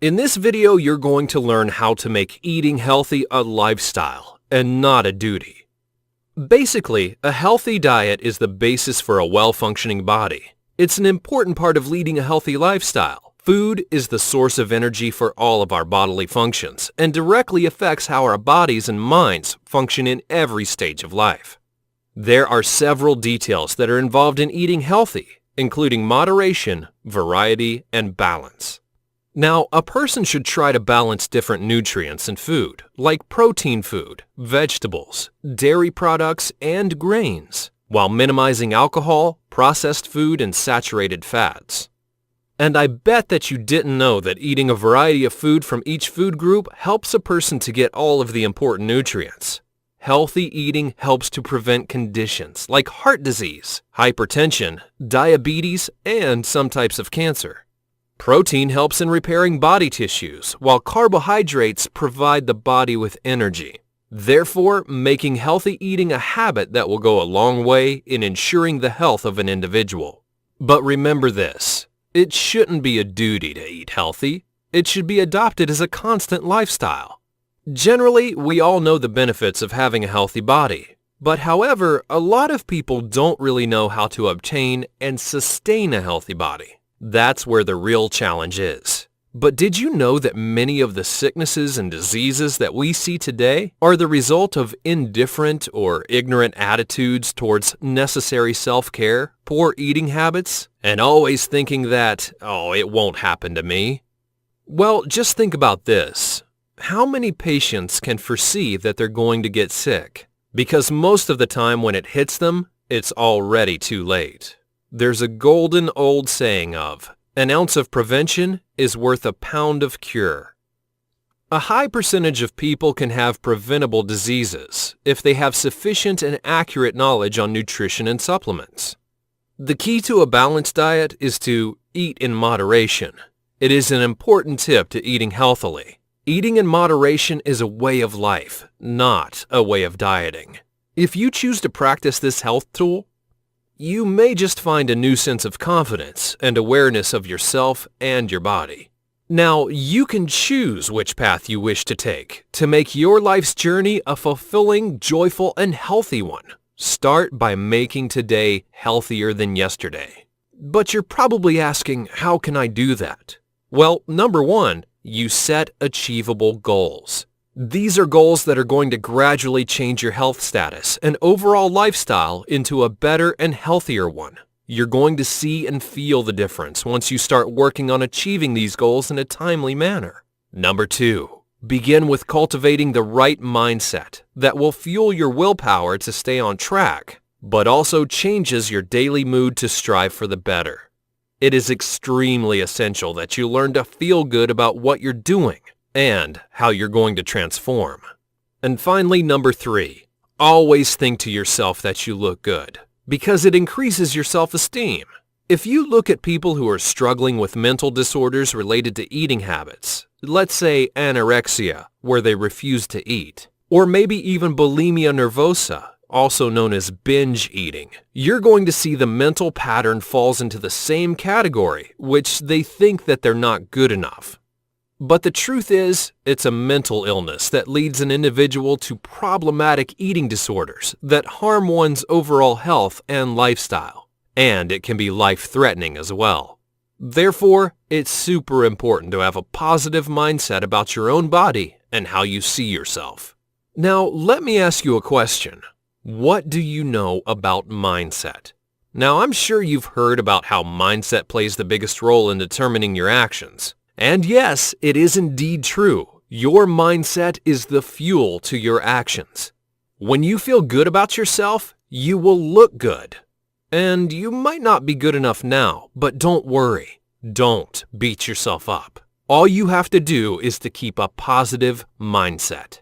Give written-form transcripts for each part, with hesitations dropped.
In this video, you're going to learn how to make eating healthy a lifestyle and not a duty. Basically, a healthy diet is the basis for a well-functioning body. It's an important part of leading a healthy lifestyle. Food is the source of energy for all of our bodily functions and directly affects how our bodies and minds function in every stage of life. There are several details that are involved in eating healthy, including moderation, variety, and balance. Now, a person should try to balance different nutrients in food, like protein food, vegetables, dairy products, and grains, while minimizing alcohol, processed food, and saturated fats. And I bet that you didn't know that eating a variety of food from each food group helps a person to get all of the important nutrients. Healthy eating helps to prevent conditions like heart disease, hypertension, diabetes, and some types of cancer. Protein helps in repairing body tissues, while carbohydrates provide the body with energy. Therefore, making healthy eating a habit that will go a long way in ensuring the health of an individual. But remember this, it shouldn't be a duty to eat healthy. It should be adopted as a constant lifestyle. Generally, we all know the benefits of having a healthy body. But however, a lot of people don't really know how to obtain and sustain a healthy body. That's where the real challenge is. But did you know that many of the sicknesses and diseases that we see today are the result of indifferent or ignorant attitudes towards necessary self-care, poor eating habits, and always thinking that, oh, it won't happen to me? Well, just think about this. How many patients can foresee that they're going to get sick? Because most of the time when it hits them, it's already too late. There's a golden old saying of, an ounce of prevention is worth a pound of cure. A high percentage of people can have preventable diseases if they have sufficient and accurate knowledge on nutrition and supplements. The key to a balanced diet is to eat in moderation. It is an important tip to eating healthily. Eating in moderation is a way of life, not a way of dieting. If you choose to practice this health tool, you may just find a new sense of confidence and awareness of yourself and your body. Now, you can choose which path you wish to take to make your life's journey a fulfilling, joyful, and healthy one. Start by making today healthier than yesterday. But you're probably asking, how can I do that? Well, number one, you set achievable goals. These are goals that are going to gradually change your health status and overall lifestyle into a better and healthier one. You're going to see and feel the difference once you start working on achieving these goals in a timely manner. Number two, begin with cultivating the right mindset that will fuel your willpower to stay on track, but also changes your daily mood to strive for the better. It is extremely essential that you learn to feel good about what you're doing and how you're going to transform. And finally, number three, always think to yourself that you look good, because it increases your self-esteem. If you look at people who are struggling with mental disorders related to eating habits, let's say anorexia, where they refuse to eat, or maybe even bulimia nervosa, also known as binge eating, you're going to see the mental pattern falls into the same category, which they think that they're not good enough. But the truth is, it's a mental illness that leads an individual to problematic eating disorders that harm one's overall health and lifestyle, and it can be life-threatening as well. Therefore, it's super important to have a positive mindset about your own body and how you see yourself. Now, let me ask you a question. What do you know about mindset? Now, I'm sure you've heard about how mindset plays the biggest role in determining your actions. And yes, it is indeed true. Your mindset is the fuel to your actions. When you feel good about yourself, you will look good. And you might not be good enough now, but don't worry. Don't beat yourself up. All you have to do is to keep a positive mindset.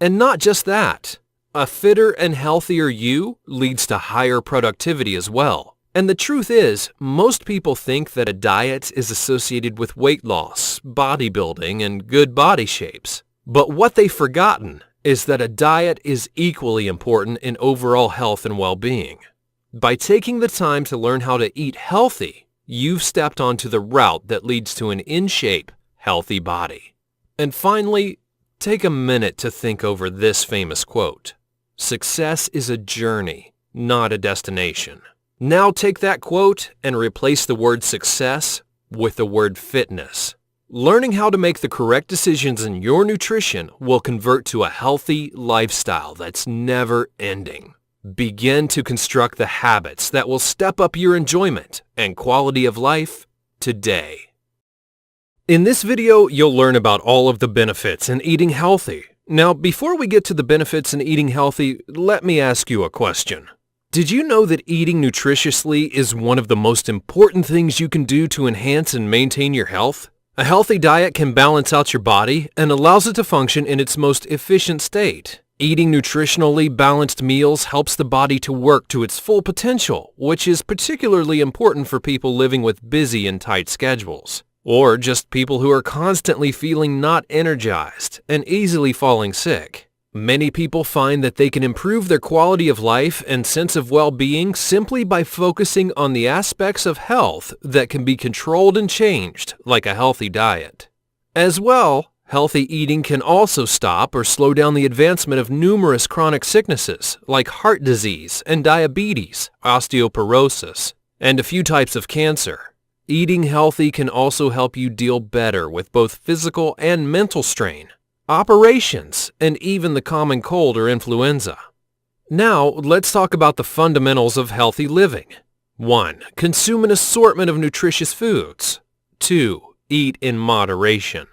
And not just that. A fitter and healthier you leads to higher productivity as well. And the truth is, most people think that a diet is associated with weight loss, bodybuilding, and good body shapes. But what they've forgotten is that a diet is equally important in overall health and well-being. By taking the time to learn how to eat healthy, you've stepped onto the route that leads to an in-shape, healthy body. And finally, take a minute to think over this famous quote. Success is a journey, not a destination. Now take that quote and replace the word success with the word fitness. Learning how to make the correct decisions in your nutrition will convert to a healthy lifestyle that's never ending. Begin to construct the habits that will step up your enjoyment and quality of life today. In this video, you'll learn about all of the benefits in eating healthy. Now, before we get to the benefits in eating healthy, let me ask you a question. Did you know that eating nutritiously is one of the most important things you can do to enhance and maintain your health? A healthy diet can balance out your body and allows it to function in its most efficient state. Eating nutritionally balanced meals helps the body to work to its full potential, which is particularly important for people living with busy and tight schedules, or just people who are constantly feeling not energized and easily falling sick. Many people find that they can improve their quality of life and sense of well-being simply by focusing on the aspects of health that can be controlled and changed, like a healthy diet. As well, healthy eating can also stop or slow down the advancement of numerous chronic sicknesses like heart disease and diabetes, osteoporosis, and a few types of cancer. Eating healthy can also help you deal better with both physical and mental strain, operations, and even the common cold or influenza. Now, let's talk about the fundamentals of healthy living. 1. Consume an assortment of nutritious foods. 2. Eat in moderation.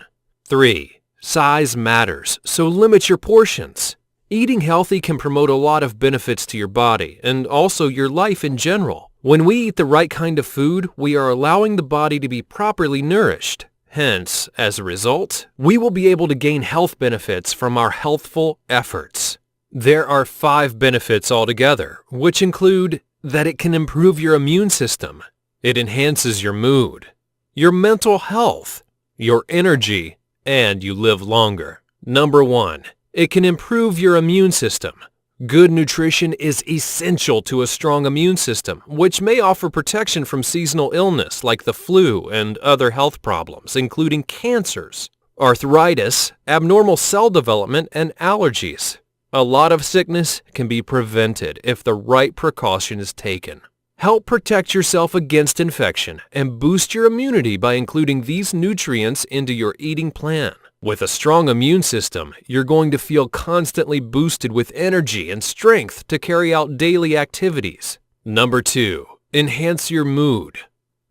3. Size matters, so limit your portions. Eating healthy can promote a lot of benefits to your body and also your life in general. When we eat the right kind of food, we are allowing the body to be properly nourished. Hence, as a result, we will be able to gain health benefits from our healthful efforts. There are 5 benefits altogether, which include that it can improve your immune system, it enhances your mood, your mental health, your energy, and you live longer. Number 1. It can improve your immune system. Good nutrition is essential to a strong immune system, which may offer protection from seasonal illness like the flu and other health problems, including cancers, arthritis, abnormal cell development, and allergies. A lot of sickness can be prevented if the right precaution is taken. Help protect yourself against infection and boost your immunity by including these nutrients into your eating plan. With a strong immune system, you're going to feel constantly boosted with energy and strength to carry out daily activities. Number 2, enhance your mood.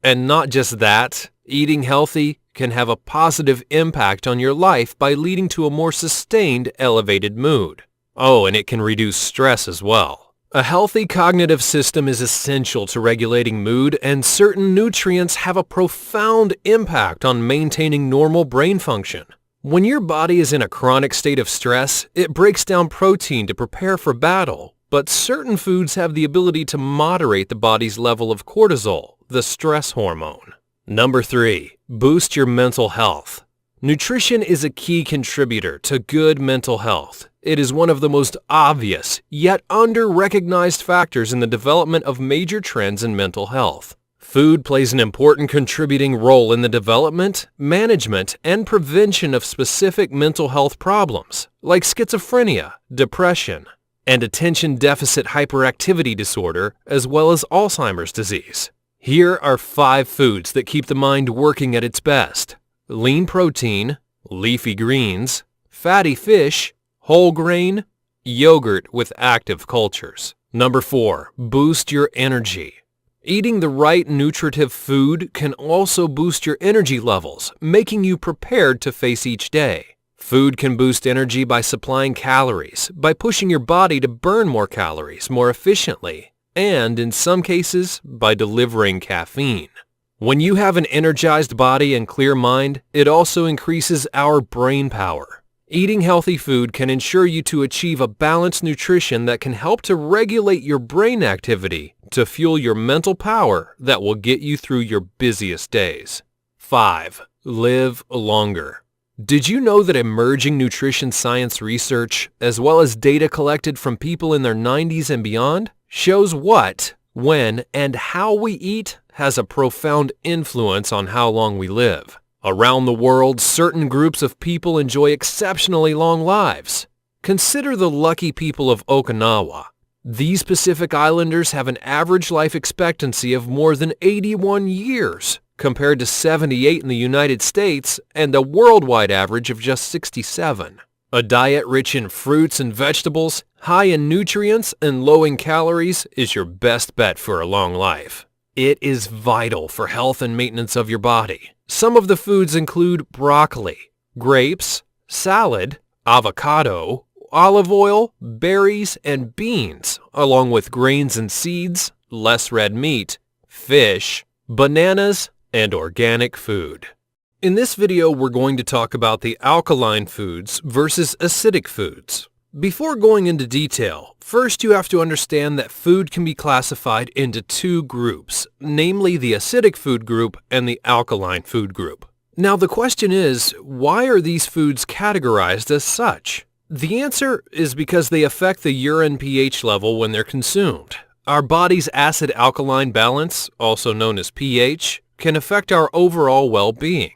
And not just that, eating healthy can have a positive impact on your life by leading to a more sustained, elevated mood. Oh, and it can reduce stress as well. A healthy cognitive system is essential to regulating mood, and certain nutrients have a profound impact on maintaining normal brain function. When your body is in a chronic state of stress, it breaks down protein to prepare for battle, but certain foods have the ability to moderate the body's level of cortisol, the stress hormone. Number 3, boost your mental health. Nutrition is a key contributor to good mental health. It is one of the most obvious, yet under-recognized factors in the development of major trends in mental health. Food plays an important contributing role in the development, management, and prevention of specific mental health problems, like schizophrenia, depression, and attention deficit hyperactivity disorder, as well as Alzheimer's disease. Here are 5 foods that keep the mind working at its best: lean protein, leafy greens, fatty fish, whole grain, yogurt with active cultures. Number 4, boost your energy. Eating the right nutritive food can also boost your energy levels, making you prepared to face each day. Food can boost energy by supplying calories, by pushing your body to burn more calories more efficiently, and in some cases, by delivering caffeine. When you have an energized body and clear mind, it also increases our brain power. Eating healthy food can ensure you to achieve a balanced nutrition that can help to regulate your brain activity to fuel your mental power that will get you through your busiest days. 5. Live longer. Did you know that emerging nutrition science research, as well as data collected from people in their 90s and beyond, shows what, when, and how we eat has a profound influence on how long we live? Around the world, certain groups of people enjoy exceptionally long lives. Consider the lucky people of Okinawa. These Pacific Islanders have an average life expectancy of more than 81 years, compared to 78 in the United States and a worldwide average of just 67. A diet rich in fruits and vegetables, high in nutrients and low in calories is your best bet for a long life. It is vital for health and maintenance of your body. Some of the foods include broccoli, grapes, salad, avocado, olive oil, berries, and beans, along with grains and seeds, less red meat, fish, bananas, and organic food. In this video, we're going to talk about the alkaline foods versus acidic foods. Before going into detail, first you have to understand that food can be classified into two groups, namely the acidic food group and the alkaline food group. Now the question is, why are these foods categorized as such? The answer is because they affect the urine pH level when they're consumed. Our body's acid-alkaline balance, also known as pH, can affect our overall well-being.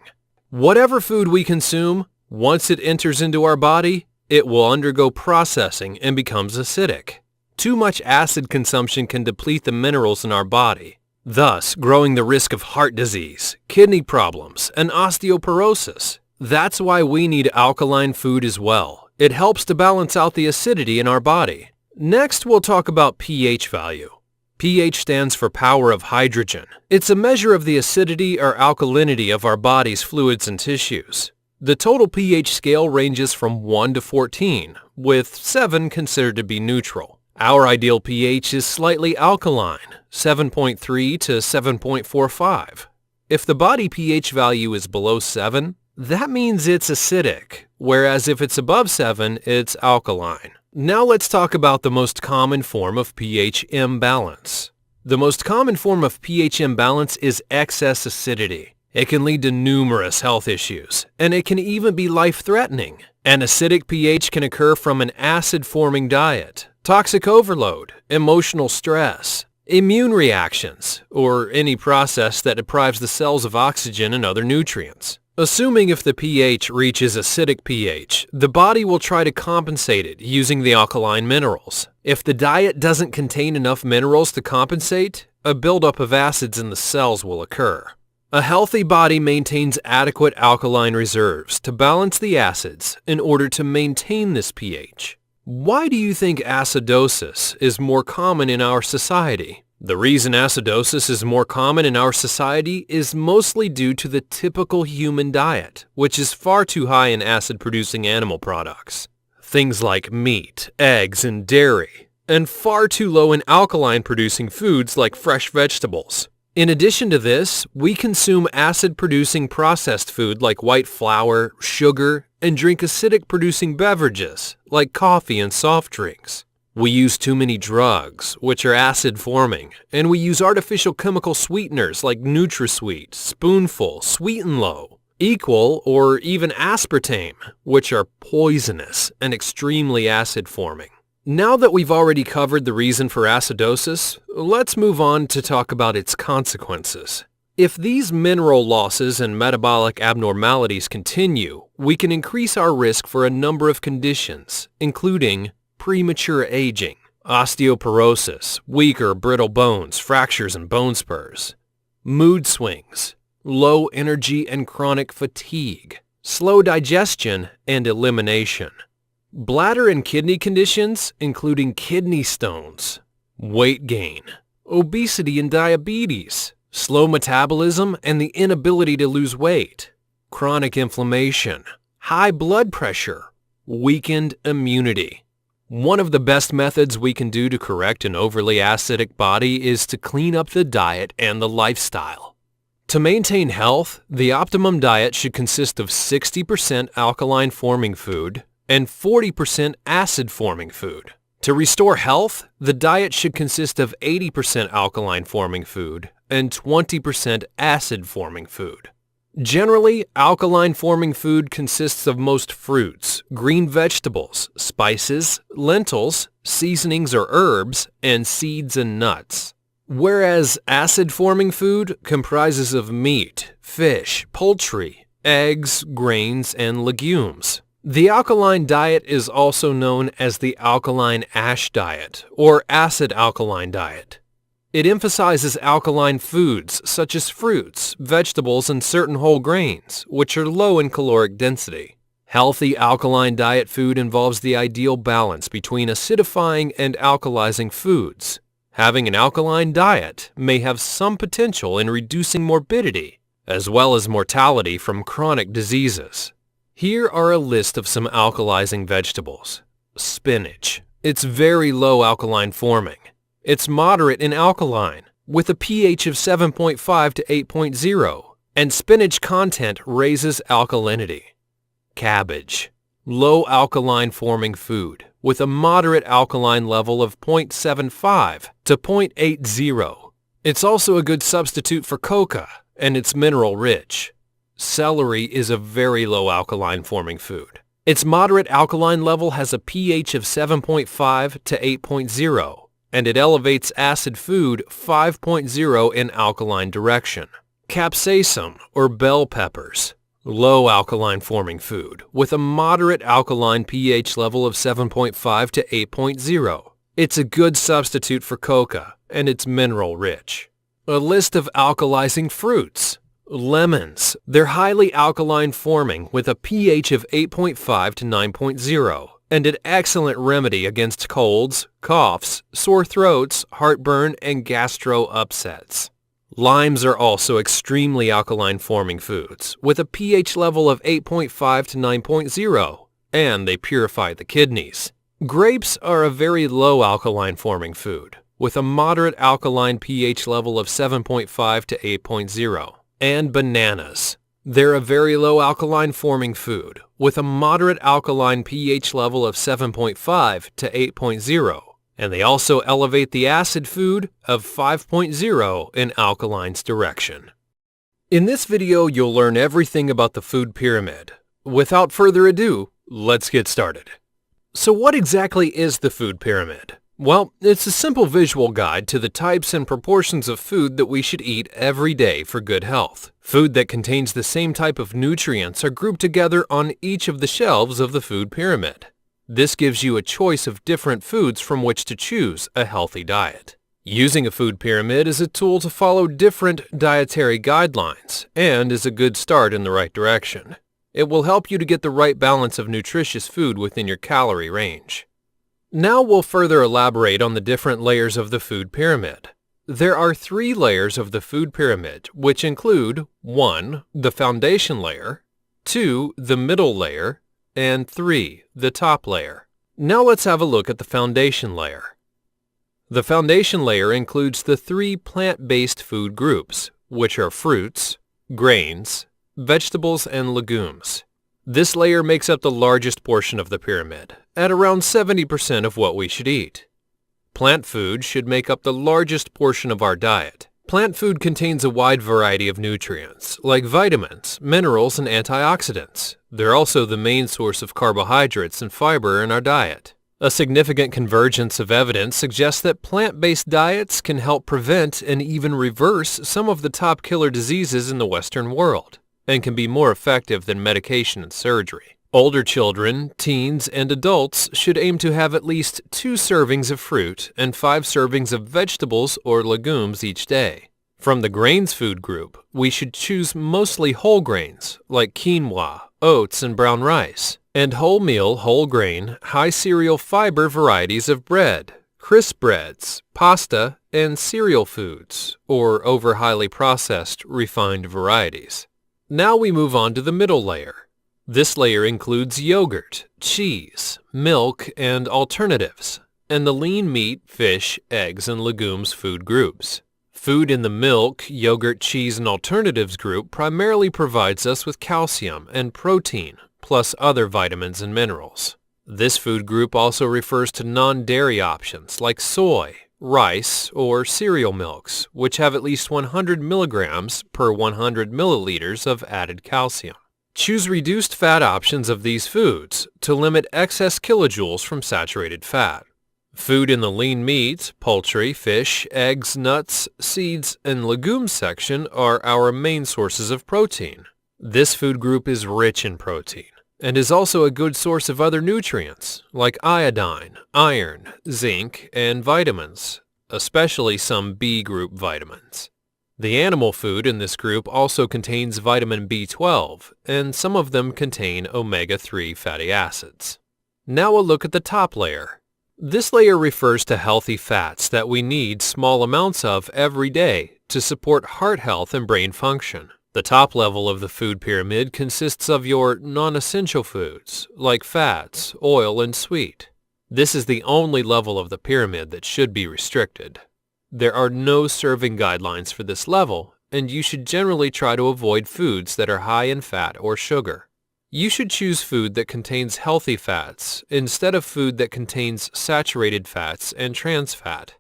Whatever food we consume, once it enters into our body, it will undergo processing and becomes acidic. Too much acid consumption can deplete the minerals in our body, thus growing the risk of heart disease, kidney problems, and osteoporosis. That's why we need alkaline food as well. It helps to balance out the acidity in our body. Next, we'll talk about pH value. pH stands for power of hydrogen. It's a measure of the acidity or alkalinity of our body's fluids and tissues. The total pH scale ranges from 1 to 14, with 7 considered to be neutral. Our ideal pH is slightly alkaline, 7.3 to 7.45. If the body pH value is below 7, that means it's acidic, whereas if it's above 7, it's alkaline. Now let's talk about the most common form of pH imbalance. The most common form of pH imbalance is excess acidity. It can lead to numerous health issues, and it can even be life-threatening. An acidic pH can occur from an acid-forming diet, toxic overload, emotional stress, immune reactions, or any process that deprives the cells of oxygen and other nutrients. Assuming if the pH reaches acidic pH, the body will try to compensate it using the alkaline minerals. If the diet doesn't contain enough minerals to compensate, a buildup of acids in the cells will occur. A healthy body maintains adequate alkaline reserves to balance the acids in order to maintain this pH. Why do you think acidosis is more common in our society? The reason acidosis is more common in our society is mostly due to the typical human diet, which is far too high in acid-producing animal products. Things like meat, eggs, and dairy, and far too low in alkaline-producing foods like fresh vegetables. In addition to this, we consume acid-producing processed food like white flour, sugar, and drink acidic-producing beverages like coffee and soft drinks. We use too many drugs, which are acid-forming, and we use artificial chemical sweeteners like NutraSweet, Spoonful, Sweet and Low, Equal, or even aspartame, which are poisonous and extremely acid-forming. Now that we've already covered the reason for acidosis, let's move on to talk about its consequences. If these mineral losses and metabolic abnormalities continue, we can increase our risk for a number of conditions, including premature aging, osteoporosis, weak or brittle bones, fractures and bone spurs, mood swings, low energy and chronic fatigue, slow digestion and elimination, bladder and kidney conditions, including kidney stones, weight gain, obesity and diabetes, slow metabolism and the inability to lose weight, chronic inflammation, high blood pressure, weakened immunity. One of the best methods we can do to correct an overly acidic body is to clean up the diet and the lifestyle. To maintain health, the optimum diet should consist of 60% alkaline-forming food and 40% acid-forming food. To restore health, the diet should consist of 80% alkaline-forming food and 20% acid-forming food. Generally, alkaline-forming food consists of most fruits, green vegetables, spices, lentils, seasonings or herbs, and seeds and nuts. Whereas acid-forming food comprises of meat, fish, poultry, eggs, grains, and legumes. The alkaline diet is also known as the alkaline ash diet or acid alkaline diet. It emphasizes alkaline foods such as fruits, vegetables, and certain whole grains, which are low in caloric density. Healthy alkaline diet food involves the ideal balance between acidifying and alkalizing foods. Having an alkaline diet may have some potential in reducing morbidity, as well as mortality from chronic diseases. Here are a list of some alkalizing vegetables. Spinach. It's very low alkaline forming. It's moderate in alkaline, with a pH of 7.5 to 8.0, and spinach content raises alkalinity. Cabbage. Low alkaline forming food, with a moderate alkaline level of 0.75 to 0.80. It's also a good substitute for coca, and it's mineral rich. Celery is a very low alkaline forming food. Its moderate alkaline level has a pH of 7.5 to 8.0, and it elevates acid food 5.0 in alkaline direction. Capsaicum or bell peppers. Low alkaline forming food with a moderate alkaline pH level of 7.5 to 8.0. It's a good substitute for coca, and it's mineral rich. A list of alkalizing fruits. Lemons. They're highly alkaline forming with a pH of 8.5 to 9.0 and an excellent remedy against colds, coughs, sore throats, heartburn, and gastro upsets. Limes are also extremely alkaline forming foods with a pH level of 8.5 to 9.0, and they purify the kidneys. Grapes are a very low alkaline forming food with a moderate alkaline pH level of 7.5 to 8.0. And bananas. They're a very low alkaline forming food with a moderate alkaline pH level of 7.5 to 8.0, and they also elevate the acid food of 5.0 in alkaline's direction. In this video, you'll learn everything about the food pyramid. Without further ado, let's get started. So what exactly is the food pyramid? Well, it's a simple visual guide to the types and proportions of food that we should eat every day for good health. Food that contains the same type of nutrients are grouped together on each of the shelves of the food pyramid. This gives you a choice of different foods from which to choose a healthy diet. Using a food pyramid is a tool to follow different dietary guidelines and is a good start in the right direction. It will help you to get the right balance of nutritious food within your calorie range. Now we'll further elaborate on the different layers of the food pyramid. There are 3 layers of the food pyramid, which include 1. The foundation layer, 2. The middle layer, and 3. The top layer. Now let's have a look at the foundation layer. The foundation layer includes the 3 plant-based food groups, which are fruits, grains, vegetables, and legumes. This layer makes up the largest portion of the pyramid, at around 70% of what we should eat. Plant food should make up the largest portion of our diet. Plant food contains a wide variety of nutrients, like vitamins, minerals, and antioxidants. They're also the main source of carbohydrates and fiber in our diet. A significant convergence of evidence suggests that plant-based diets can help prevent and even reverse some of the top killer diseases in the Western world, and can be more effective than medication and surgery. Older children, teens, and adults should aim to have at least 2 servings of fruit and 5 servings of vegetables or legumes each day. From the grains food group, we should choose mostly whole grains like quinoa, oats, and brown rice, and wholemeal, whole grain, high cereal fiber varieties of bread, crisp breads, pasta, and cereal foods, or over highly processed, refined varieties. Now we move on to the middle layer. This layer includes yogurt, cheese, milk, and alternatives, and the lean meat, fish, eggs, and legumes food groups. Food in the milk, yogurt, cheese, and alternatives group primarily provides us with calcium and protein, plus other vitamins and minerals. This food group also refers to non-dairy options like soy, rice, or cereal milks, which have at least 100 milligrams per 100 milliliters of added calcium. Choose reduced fat options of these foods to limit excess kilojoules from saturated fat. Food in the lean meat, poultry, fish, eggs, nuts, seeds, and legumes section are our main sources of protein. This food group is rich in protein and is also a good source of other nutrients like iodine, iron, zinc, and vitamins, especially some B group vitamins. The animal food in this group also contains vitamin B12, and some of them contain omega-3 fatty acids. Now a look at the top layer. This layer refers to healthy fats that we need small amounts of every day to support heart health and brain function. The top level of the food pyramid consists of your non-essential foods, like fats, oil, and sweet. This is the only level of the pyramid that should be restricted. There are no serving guidelines for this level, and you should generally try to avoid foods that are high in fat or sugar. You should choose food that contains healthy fats instead of food that contains saturated fats and trans fat.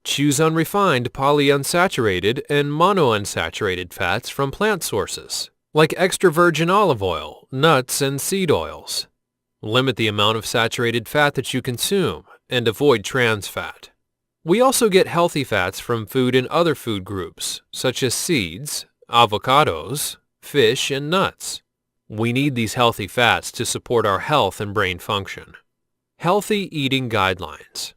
Choose unrefined polyunsaturated and monounsaturated fats from plant sources, like extra virgin olive oil, nuts, and seed oils. Limit the amount of saturated fat that you consume and avoid trans fat. We also get healthy fats from food in other food groups, such as seeds, avocados, fish, and nuts. We need these healthy fats to support our health and brain function. Healthy eating guidelines.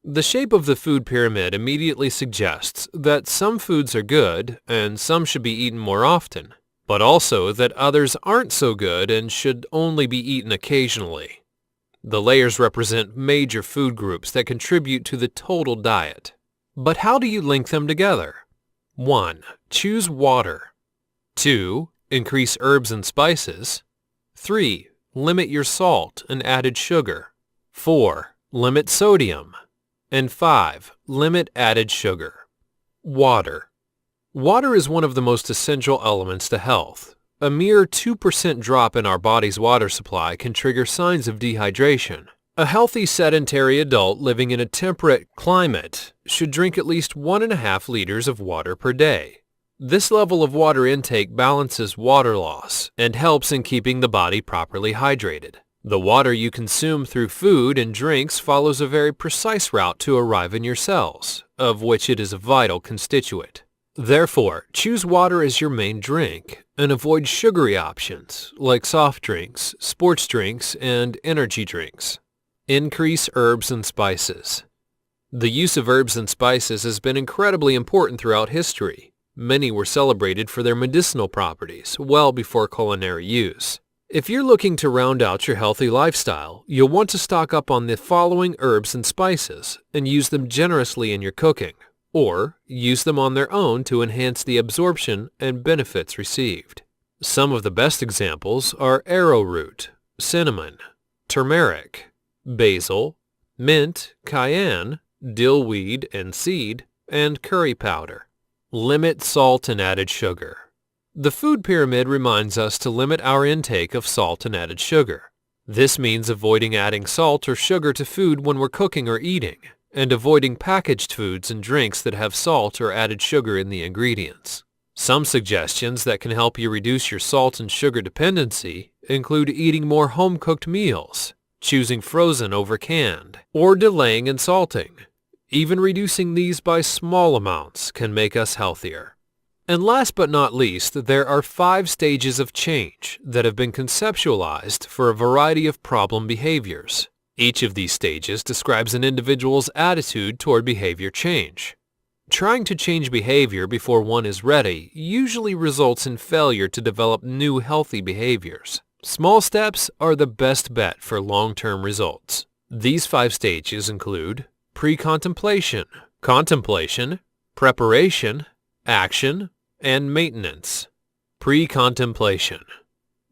The shape of the food pyramid immediately suggests that some foods are good and some should be eaten more often, but also that others aren't so good and should only be eaten occasionally. The layers represent major food groups that contribute to the total diet. But how do you link them together? 1. Choose water. 2. Increase herbs and spices. 3. Limit your salt and added sugar. 4. Limit sodium. And 5. Limit added sugar. Water. Water is one of the most essential elements to health. A mere 2% drop in our body's water supply can trigger signs of dehydration. A healthy sedentary adult living in a temperate climate should drink at least 1.5 liters of water per day. This level of water intake balances water loss and helps in keeping the body properly hydrated. The water you consume through food and drinks follows a very precise route to arrive in your cells, of which it is a vital constituent. Therefore, choose water as your main drink and avoid sugary options like soft drinks, sports drinks, and energy drinks. Increase herbs and spices. The use of herbs and spices has been incredibly important throughout history. Many were celebrated for their medicinal properties well before culinary use. If you're looking to round out your healthy lifestyle, you'll want to stock up on the following herbs and spices and use them generously in your cooking, or use them on their own to enhance the absorption and benefits received. Some of the best examples are arrowroot, cinnamon, turmeric, basil, mint, cayenne, dillweed and seed, and curry powder. Limit salt and added sugar. The food pyramid reminds us to limit our intake of salt and added sugar. This means avoiding adding salt or sugar to food when we're cooking or eating, and avoiding packaged foods and drinks that have salt or added sugar in the ingredients. Some suggestions that can help you reduce your salt and sugar dependency include eating more home-cooked meals, choosing frozen over canned, or delaying in salting. Even reducing these by small amounts can make us healthier. And last but not least, there are 5 stages of change that have been conceptualized for a variety of problem behaviors. Each of these stages describes an individual's attitude toward behavior change. Trying to change behavior before one is ready usually results in failure to develop new healthy behaviors. Small steps are the best bet for long-term results. These 5 stages include pre-contemplation, contemplation, preparation, action, and maintenance. Pre-contemplation.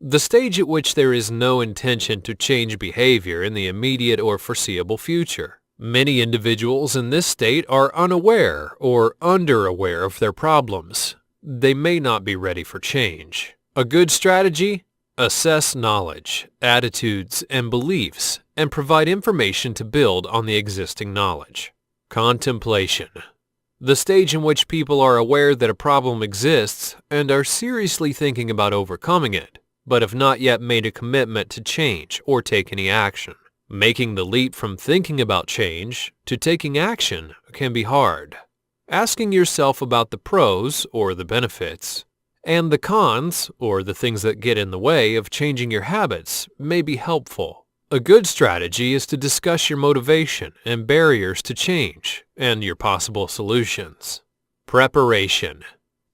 The stage at which there is no intention to change behavior in the immediate or foreseeable future. Many individuals in this state are unaware or under-aware of their problems. They may not be ready for change. A good strategy? Assess knowledge, attitudes, and beliefs, and provide information to build on the existing knowledge. Contemplation. The stage in which people are aware that a problem exists and are seriously thinking about overcoming it, but have not yet made a commitment to change or take any action. Making the leap from thinking about change to taking action can be hard. Asking yourself about the pros or the benefits, And the cons, or the things that get in the way of changing your habits, may be helpful. A good strategy is to discuss your motivation and barriers to change, and your possible solutions. Preparation.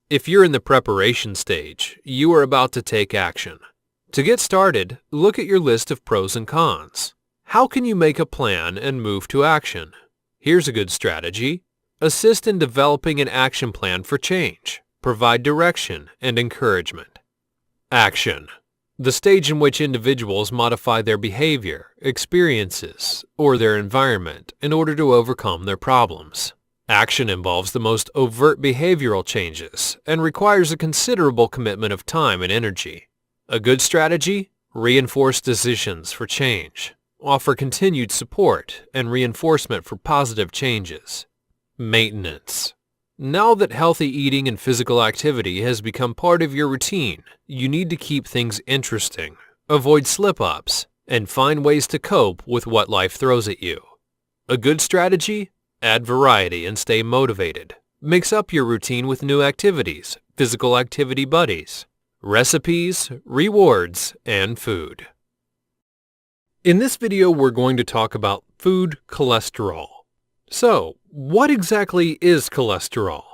If you're in the preparation stage, you are about to take action. To get started, look at your list of pros and cons. How can you make a plan and move to action? Here's a good strategy. Assist in developing an action plan for change. Provide direction and encouragement. Action. The stage in which individuals modify their behavior, experiences, or their environment in order to overcome their problems. Action involves the most overt behavioral changes and requires a considerable commitment of time and energy. A good strategy? Reinforce decisions for change. Offer continued support and reinforcement for positive changes. Maintenance. Now that healthy eating and physical activity has become part of your routine, you need to keep things interesting, avoid slip-ups, and find ways to cope with what life throws at you. A good strategy? Add variety and stay motivated. Mix up your routine with new activities, physical activity buddies, recipes, rewards, and food. In this video, we're going to talk about food cholesterol. So, what exactly is cholesterol?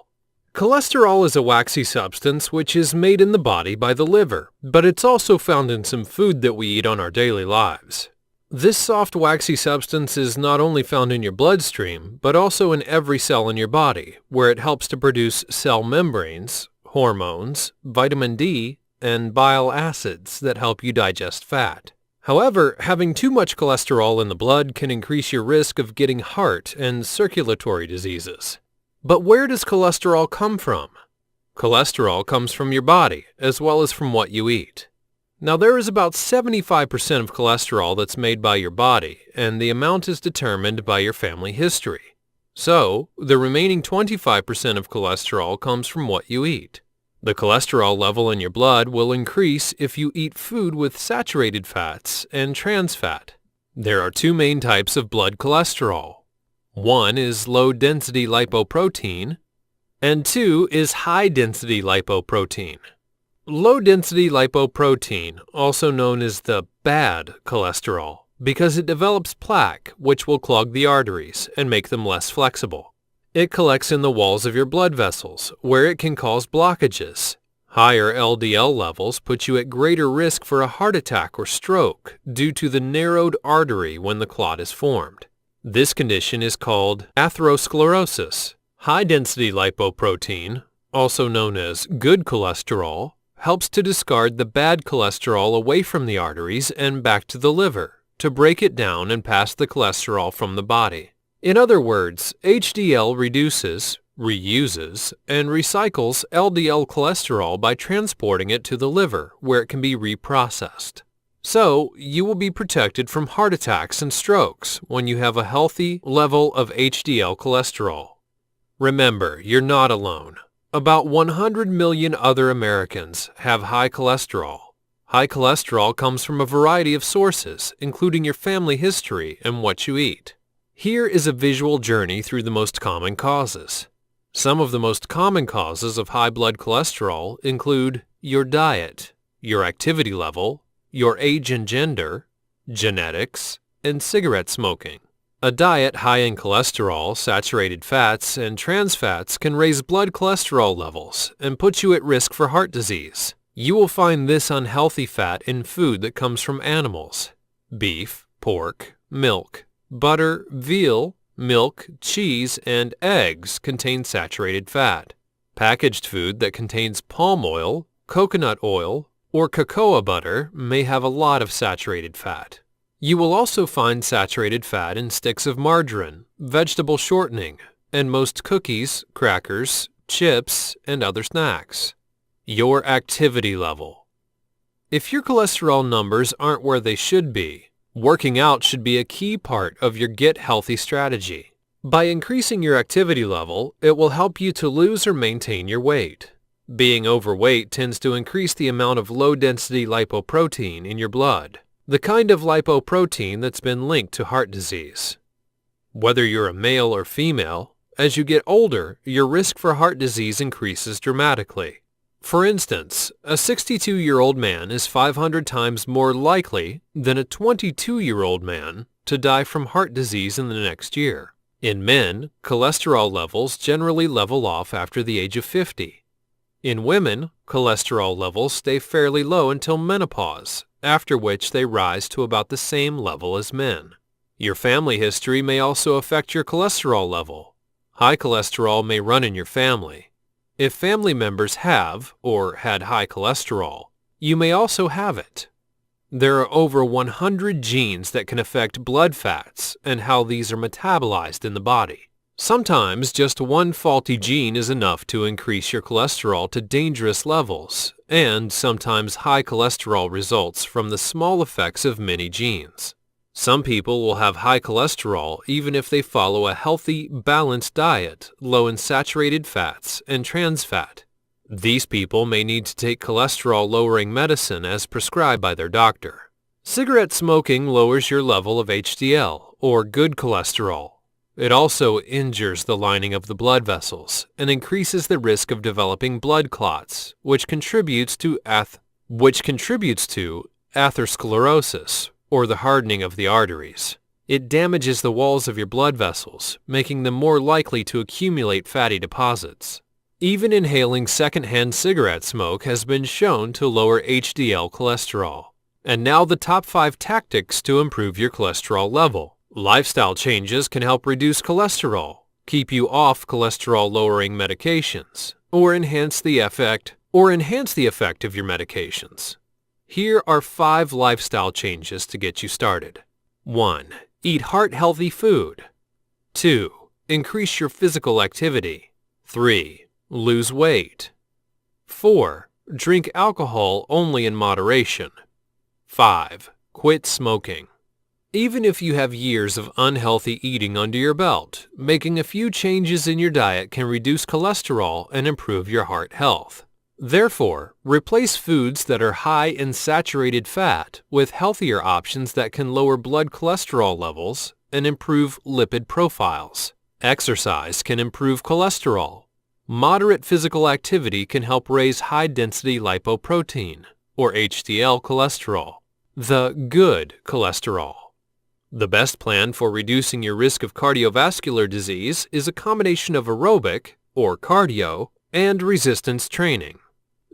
Cholesterol is a waxy substance which is made in the body by the liver, but it's also found in some food that we eat on our daily lives. This soft waxy substance is not only found in your bloodstream, but also in every cell in your body, where it helps to produce cell membranes, hormones, vitamin D, and bile acids that help you digest fat. However, having too much cholesterol in the blood can increase your risk of getting heart and circulatory diseases. But where does cholesterol come from? Cholesterol comes from your body, as well as from what you eat. Now, there is about 75% of cholesterol that's made by your body, and the amount is determined by your family history. So, the remaining 25% of cholesterol comes from what you eat. The cholesterol level in your blood will increase if you eat food with saturated fats and trans fat. There are two main types of blood cholesterol. One is low-density lipoprotein, and two is high-density lipoprotein. Low-density lipoprotein, also known as the bad cholesterol, because it develops plaque which will clog the arteries and make them less flexible. It collects in the walls of your blood vessels, where it can cause blockages. Higher LDL levels put you at greater risk for a heart attack or stroke due to the narrowed artery when the clot is formed. This condition is called atherosclerosis. High-density lipoprotein, also known as good cholesterol, helps to discard the bad cholesterol away from the arteries and back to the liver to break it down and pass the cholesterol from the body. In other words, HDL reduces, reuses, and recycles LDL cholesterol by transporting it to the liver where it can be reprocessed. So, you will be protected from heart attacks and strokes when you have a healthy level of HDL cholesterol. Remember, you're not alone. About 100 million other Americans have high cholesterol. High cholesterol comes from a variety of sources, including your family history and what you eat. Here is a visual journey through the most common causes. Some of the most common causes of high blood cholesterol include your diet, your activity level, your age and gender, genetics, and cigarette smoking. A diet high in cholesterol, saturated fats, and trans fats can raise blood cholesterol levels and put you at risk for heart disease. You will find this unhealthy fat in food that comes from animals: beef, pork, milk, butter, veal, milk, cheese, and eggs contain saturated fat. Packaged food that contains palm oil, coconut oil, or cocoa butter may have a lot of saturated fat. You will also find saturated fat in sticks of margarine, vegetable shortening, and most cookies, crackers, chips, and other snacks. Your activity level. If your cholesterol numbers aren't where they should be, working out should be a key part of your Get Healthy strategy. By increasing your activity level, it will help you to lose or maintain your weight. Being overweight tends to increase the amount of low-density lipoprotein in your blood, the kind of lipoprotein that's been linked to heart disease. Whether you're a male or female, as you get older, your risk for heart disease increases dramatically. For instance, a 62-year-old man is 500 times more likely than a 22-year-old man to die from heart disease in the next year. In men, cholesterol levels generally level off after the age of 50. In women, cholesterol levels stay fairly low until menopause, after which they rise to about the same level as men. Your family history may also affect your cholesterol level. High cholesterol may run in your family. If family members have or had high cholesterol, you may also have it. There are over 100 genes that can affect blood fats and how these are metabolized in the body. Sometimes just one faulty gene is enough to increase your cholesterol to dangerous levels, and sometimes high cholesterol results from the small effects of many genes. Some people will have high cholesterol even if they follow a healthy, balanced diet, low in saturated fats and trans fat. These people may need to take cholesterol-lowering medicine as prescribed by their doctor. Cigarette smoking lowers your level of HDL, or good cholesterol. It also injures the lining of the blood vessels and increases the risk of developing blood clots, which contributes to atherosclerosis, or the hardening of the arteries. It damages the walls of your blood vessels, making them more likely to accumulate fatty deposits. Even inhaling secondhand cigarette smoke has been shown to lower HDL cholesterol. And now the top 5 tactics to improve your cholesterol level. Lifestyle changes can help reduce cholesterol, keep you off cholesterol-lowering medications, or enhance the effect of your medications. Here are 5 lifestyle changes to get you started. 1. Eat heart-healthy food. 2. Increase your physical activity. 3. Lose weight. 4. Drink alcohol only in moderation. 5. Quit smoking. Even if you have years of unhealthy eating under your belt, making a few changes in your diet can reduce cholesterol and improve your heart health. Therefore, replace foods that are high in saturated fat with healthier options that can lower blood cholesterol levels and improve lipid profiles. Exercise can improve cholesterol. Moderate physical activity can help raise high-density lipoprotein, or HDL cholesterol, the good cholesterol. The best plan for reducing your risk of cardiovascular disease is a combination of aerobic, or cardio, and resistance training.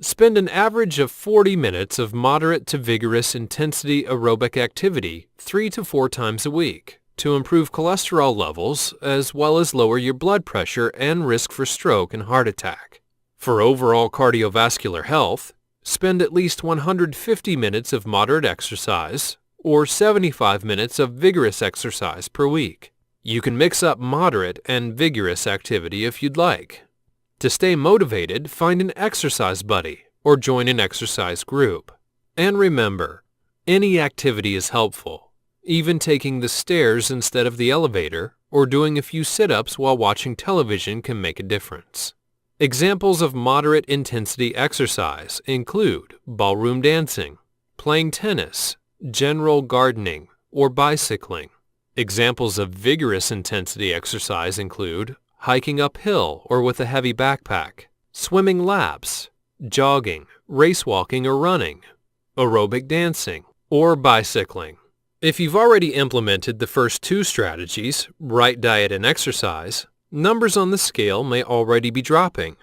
Spend an average of 40 minutes of moderate to vigorous intensity aerobic activity 3 to 4 times a week to improve cholesterol levels as well as lower your blood pressure and risk for stroke and heart attack. For overall cardiovascular health, spend at least 150 minutes of moderate exercise or 75 minutes of vigorous exercise per week. You can mix up moderate and vigorous activity if you'd like. To stay motivated, find an exercise buddy or join an exercise group. And remember, any activity is helpful. Even taking the stairs instead of the elevator or doing a few sit-ups while watching television can make a difference. Examples of moderate intensity exercise include ballroom dancing, playing tennis, general gardening, or bicycling. Examples of vigorous intensity exercise include hiking uphill or with a heavy backpack, swimming laps, jogging, race walking or running, aerobic dancing, or bicycling. If you've already implemented the first 2 strategies, right diet and exercise, numbers on the scale may already be dropping.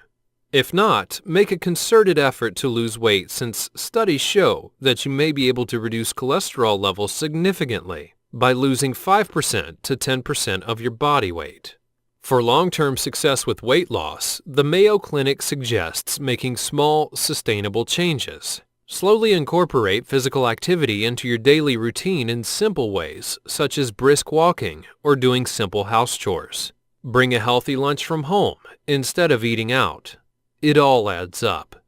If not, make a concerted effort to lose weight since studies show that you may be able to reduce cholesterol levels significantly by losing 5% to 10% of your body weight. For long-term success with weight loss, the Mayo Clinic suggests making small, sustainable changes. Slowly incorporate physical activity into your daily routine in simple ways, such as brisk walking or doing simple house chores. Bring a healthy lunch from home instead of eating out. It all adds up.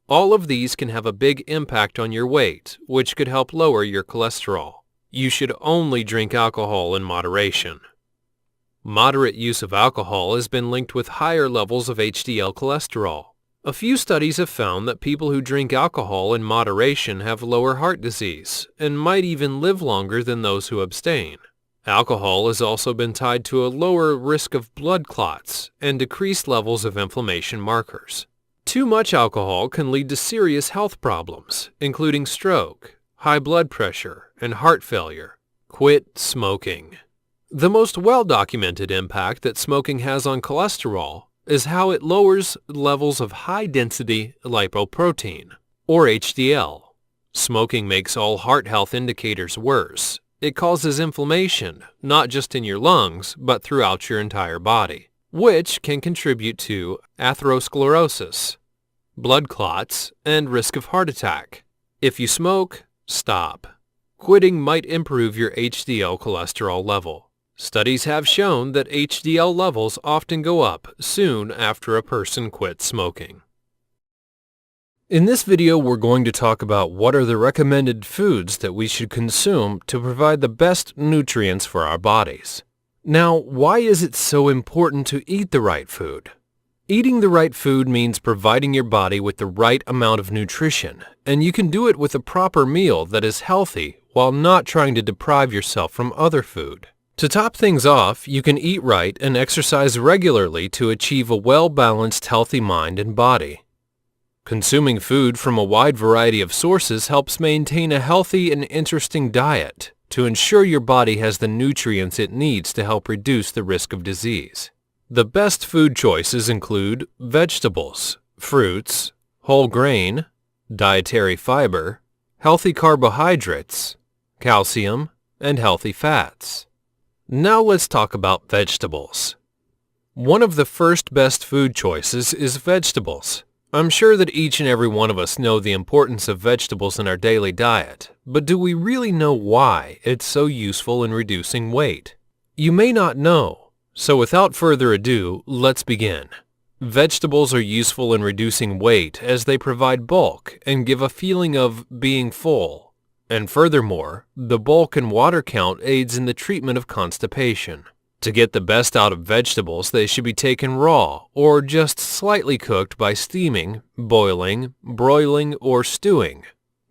All of these can have a big impact on your weight, which could help lower your cholesterol. You should only drink alcohol in moderation. Moderate use of alcohol has been linked with higher levels of HDL cholesterol. A few studies have found that people who drink alcohol in moderation have lower heart disease and might even live longer than those who abstain. Alcohol has also been tied to a lower risk of blood clots and decreased levels of inflammation markers. Too much alcohol can lead to serious health problems, including stroke, high blood pressure, and heart failure. Quit smoking. The most well-documented impact that smoking has on cholesterol is how it lowers levels of high-density lipoprotein, or HDL. Smoking makes all heart health indicators worse. It causes inflammation, not just in your lungs, but throughout your entire body, which can contribute to atherosclerosis, blood clots, and risk of heart attack. If you smoke, stop. Quitting might improve your HDL cholesterol level. Studies have shown that HDL levels often go up soon after a person quits smoking. In this video, we're going to talk about what are the recommended foods that we should consume to provide the best nutrients for our bodies. Now, why is it so important to eat the right food? Eating the right food means providing your body with the right amount of nutrition, and you can do it with a proper meal that is healthy while not trying to deprive yourself from other food. To top things off, you can eat right and exercise regularly to achieve a well-balanced, healthy mind and body. Consuming food from a wide variety of sources helps maintain a healthy and interesting diet to ensure your body has the nutrients it needs to help reduce the risk of disease. The best food choices include vegetables, fruits, whole grain, dietary fiber, healthy carbohydrates, calcium, and healthy fats. Now let's talk about vegetables. One of the first best food choices is vegetables. I'm sure that each and every one of us know the importance of vegetables in our daily diet, but do we really know why it's so useful in reducing weight? You may not know, so without further ado, let's begin. Vegetables are useful in reducing weight as they provide bulk and give a feeling of being full. And furthermore, the bulk and water count aids in the treatment of constipation. To get the best out of vegetables, they should be taken raw or just slightly cooked by steaming, boiling, broiling, or stewing.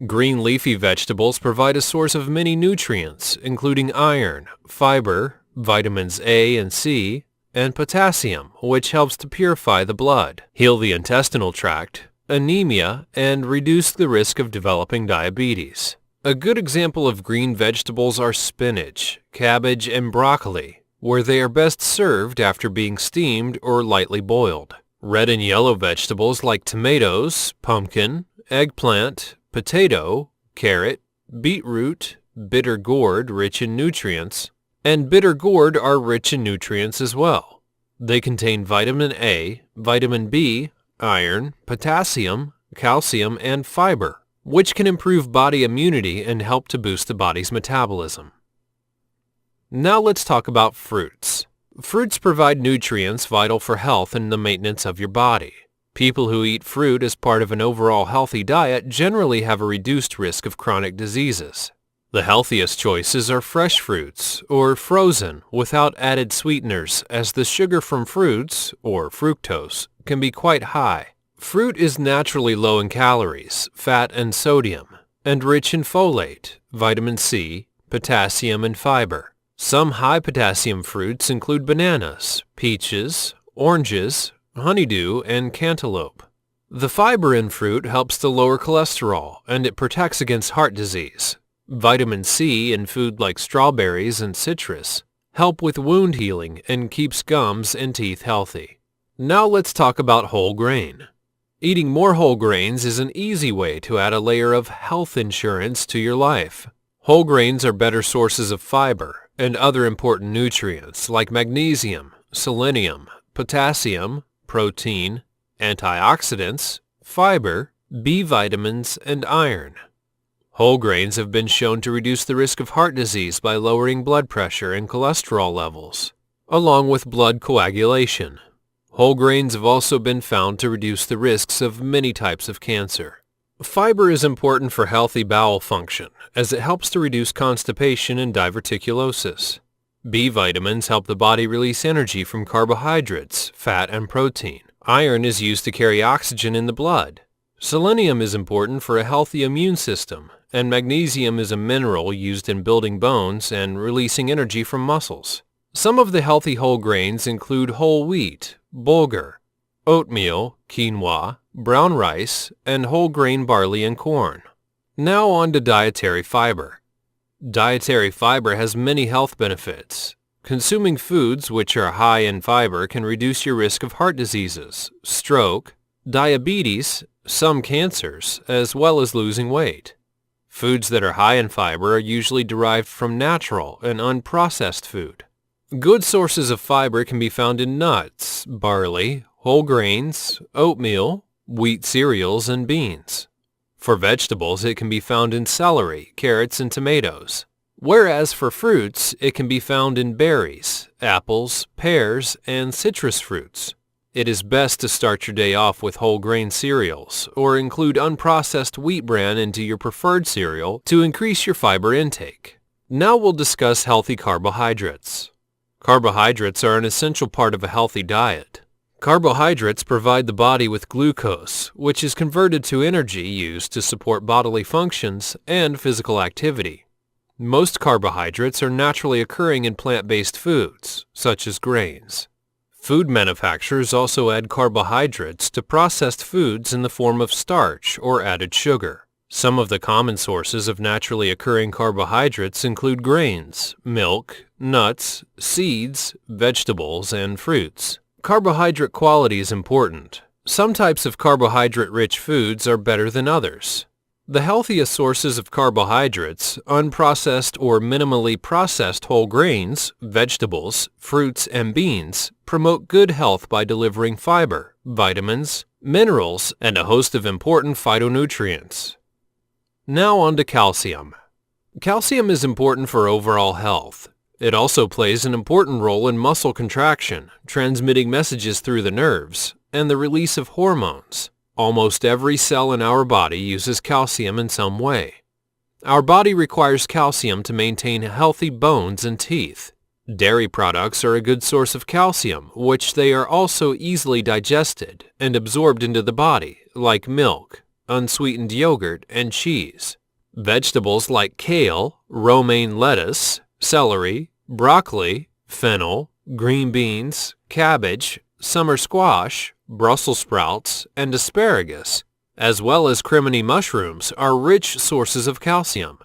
Green leafy vegetables provide a source of many nutrients, including iron, fiber, vitamins A and C, and potassium, which helps to purify the blood, heal the intestinal tract, anemia, and reduce the risk of developing diabetes. A good example of green vegetables are spinach, cabbage, and broccoli, where they are best served after being steamed or lightly boiled. Red and yellow vegetables like tomatoes, pumpkin, eggplant, potato, carrot, beetroot, bitter gourd rich in nutrients, and bitter gourd are rich in nutrients as well. They contain vitamin A, vitamin B, iron, potassium, calcium, and fiber, which can improve body immunity and help to boost the body's metabolism. Now let's talk about fruits. Fruits provide nutrients vital for health and the maintenance of your body. People who eat fruit as part of an overall healthy diet generally have a reduced risk of chronic diseases. The healthiest choices are fresh fruits or frozen without added sweeteners, as the sugar from fruits, or fructose, can be quite high. Fruit is naturally low in calories, fat, and sodium, and rich in folate, vitamin C, potassium, and fiber. Some high-potassium fruits include bananas, peaches, oranges, honeydew, and cantaloupe. The fiber in fruit helps to lower cholesterol, and it protects against heart disease. Vitamin C in food like strawberries and citrus help with wound healing and keeps gums and teeth healthy. Now let's talk about whole grain. Eating more whole grains is an easy way to add a layer of health insurance to your life. Whole grains are better sources of fiber and other important nutrients like magnesium, selenium, potassium, protein, antioxidants, fiber, B vitamins, and iron. Whole grains have been shown to reduce the risk of heart disease by lowering blood pressure and cholesterol levels, along with blood coagulation. Whole grains have also been found to reduce the risks of many types of cancer. Fiber is important for healthy bowel function, as it helps to reduce constipation and diverticulosis. B vitamins help the body release energy from carbohydrates, fat, and protein. Iron is used to carry oxygen in the blood. Selenium is important for a healthy immune system, and magnesium is a mineral used in building bones and releasing energy from muscles. Some of the healthy whole grains include whole wheat, bulgur, oatmeal, quinoa, brown rice, and whole grain barley and corn. Now on to dietary fiber. Dietary fiber has many health benefits. Consuming foods which are high in fiber can reduce your risk of heart diseases, stroke, diabetes, some cancers, as well as losing weight. Foods that are high in fiber are usually derived from natural and unprocessed food. Good sources of fiber can be found in nuts, barley, whole grains, oatmeal, wheat cereals, and beans. For vegetables, it can be found in celery, carrots, and tomatoes. Whereas for fruits, it can be found in berries, apples, pears, and citrus fruits. It is best to start your day off with whole grain cereals or include unprocessed wheat bran into your preferred cereal to increase your fiber intake. Now we'll discuss healthy carbohydrates. Carbohydrates are an essential part of a healthy diet. Carbohydrates provide the body with glucose, which is converted to energy used to support bodily functions and physical activity. Most carbohydrates are naturally occurring in plant-based foods, such as grains. Food manufacturers also add carbohydrates to processed foods in the form of starch or added sugar. Some of the common sources of naturally occurring carbohydrates include grains, milk, nuts, seeds, vegetables, and fruits. Carbohydrate quality is important. Some types of carbohydrate-rich foods are better than others. The healthiest sources of carbohydrates, unprocessed or minimally processed whole grains, vegetables, fruits, and beans, promote good health by delivering fiber, vitamins, minerals, and a host of important phytonutrients. Now on to calcium. Calcium is important for overall health. It also plays an important role in muscle contraction, transmitting messages through the nerves, and the release of hormones. Almost every cell in our body uses calcium in some way. Our body requires calcium to maintain healthy bones and teeth. Dairy products are a good source of calcium, which they are also easily digested and absorbed into the body, like milk, unsweetened yogurt, and cheese. Vegetables like kale, romaine lettuce, celery, broccoli, fennel, green beans, cabbage, summer squash, Brussels sprouts, and asparagus, as well as crimini mushrooms, are rich sources of calcium.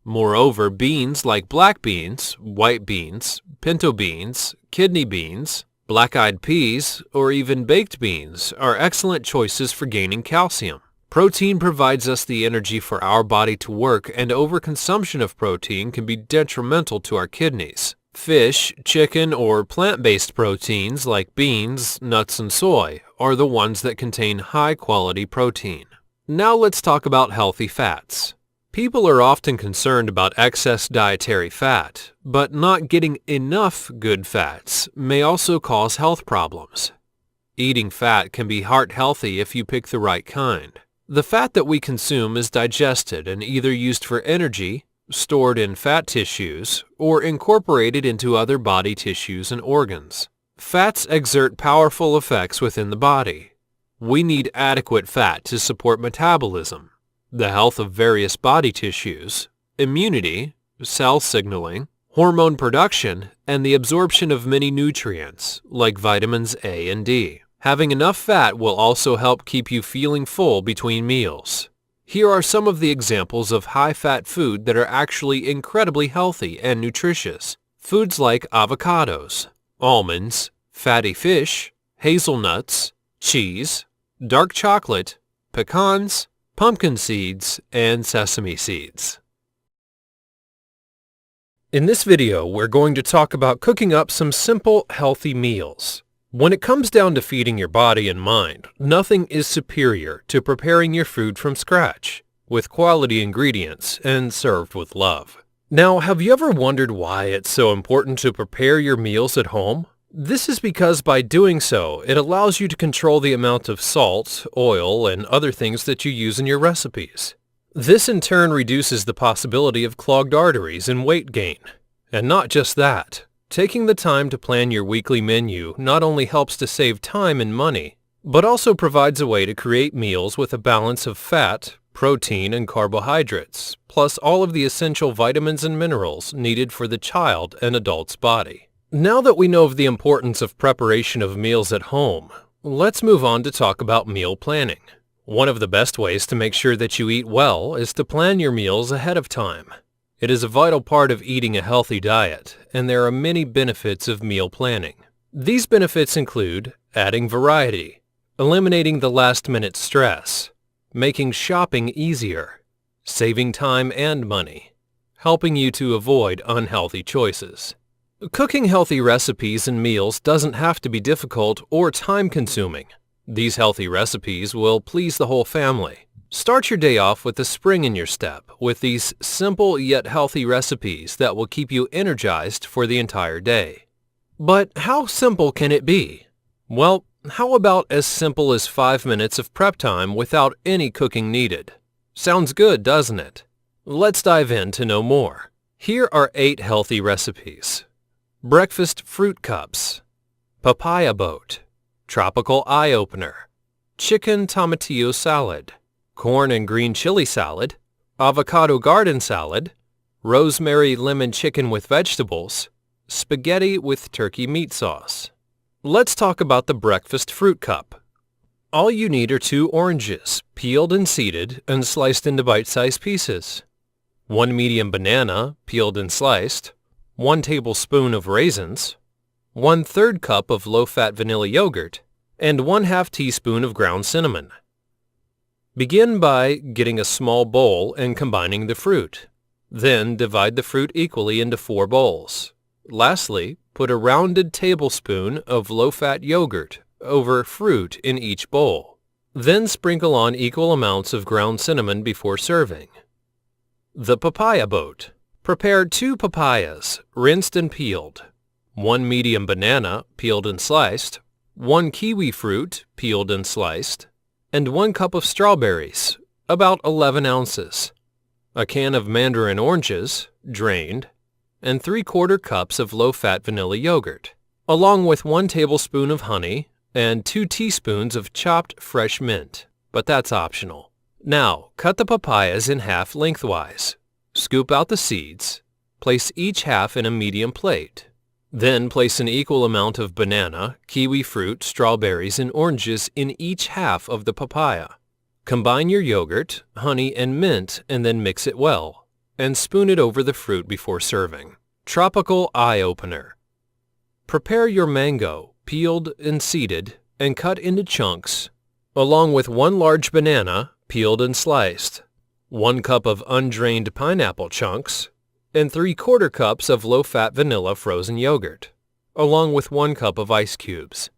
Moreover, beans like black beans, white beans, pinto beans, kidney beans, black-eyed peas, or even baked beans are excellent choices for gaining calcium. Protein provides us the energy for our body to work, and overconsumption of protein can be detrimental to our kidneys. Fish, chicken, or plant-based proteins like beans, nuts, and soy are the ones that contain high-quality protein. Now let's talk about healthy fats. People are often concerned about excess dietary fat, but not getting enough good fats may also cause health problems. Eating fat can be heart healthy if you pick the right kind. The fat that we consume is digested and either used for energy, stored in fat tissues, or incorporated into other body tissues and organs. Fats exert powerful effects within the body. We need adequate fat to support metabolism, the health of various body tissues, immunity, cell signaling, hormone production, and the absorption of many nutrients, like vitamins A and D. Having enough fat will also help keep you feeling full between meals. Here are some of the examples of high-fat food that are actually incredibly healthy and nutritious. Foods like avocados, almonds, fatty fish, hazelnuts, cheese, dark chocolate, pecans, pumpkin seeds, and sesame seeds. In this video, we're going to talk about cooking up some simple, healthy meals. When it comes down to feeding your body and mind, nothing is superior to preparing your food from scratch, with quality ingredients and served with love. Now, have you ever wondered why it's so important to prepare your meals at home? This is because by doing so, it allows you to control the amount of salt, oil, and other things that you use in your recipes. This in turn reduces the possibility of clogged arteries and weight gain. And not just that. Taking the time to plan your weekly menu not only helps to save time and money, but also provides a way to create meals with a balance of fat, protein, and carbohydrates, plus all of the essential vitamins and minerals needed for the child and adult's body. Now that we know of the importance of preparation of meals at home, Let's move on to talk about meal planning. One of the best ways to make sure that you eat well is to plan your meals ahead of time. It is a vital part of eating a healthy diet, and there are many benefits of meal planning. These benefits include adding variety, eliminating the last-minute stress, making shopping easier, saving time and money, helping you to avoid unhealthy choices. Cooking healthy recipes and meals doesn't have to be difficult or time-consuming. These healthy recipes will please the whole family. Start your day off with a spring in your step with these simple yet healthy recipes that will keep you energized for the entire day. But how simple can it be? Well, how about as simple as 5 minutes of prep time without any cooking needed? Sounds good, doesn't it? Let's dive in to know more. Here are 8 healthy recipes. Breakfast fruit cups, papaya boat, tropical eye opener, chicken tomatillo salad, corn and green chili salad, avocado garden salad, rosemary lemon chicken with vegetables, spaghetti with turkey meat sauce. Let's talk about the breakfast fruit cup. All you need are 2 oranges, peeled and seeded and sliced into bite-sized pieces, 1 medium banana, peeled and sliced, 1 tablespoon of raisins, 1/3 cup of low-fat vanilla yogurt, and 1/2 teaspoon of ground cinnamon. Begin by getting a small bowl and combining the fruit. Then divide the fruit equally into 4 bowls. Lastly, put a rounded tablespoon of low-fat yogurt over fruit in each bowl. Then sprinkle on equal amounts of ground cinnamon before serving. The papaya boat. Prepare 2 papayas, rinsed and peeled, 1 medium banana, peeled and sliced, 1 kiwi fruit, peeled and sliced, and 1 cup of strawberries, about 11 ounces, a can of mandarin oranges, drained, and 3/4 cups of low-fat vanilla yogurt, along with 1 tablespoon of honey and 2 teaspoons of chopped fresh mint, but that's optional. Now, cut the papayas in half lengthwise. Scoop out the seeds. Place each half in a medium plate. Then place an equal amount of banana, kiwi fruit, strawberries, and oranges in each half of the papaya. Combine your yogurt, honey, and mint and then mix it well, and spoon it over the fruit before serving. Tropical eye opener. Prepare your mango, peeled and seeded, and cut into chunks, along with 1 large banana, peeled and sliced, 1 cup of undrained pineapple chunks, and 3/4 cups of low-fat vanilla frozen yogurt, along with 1 cup of ice cubes.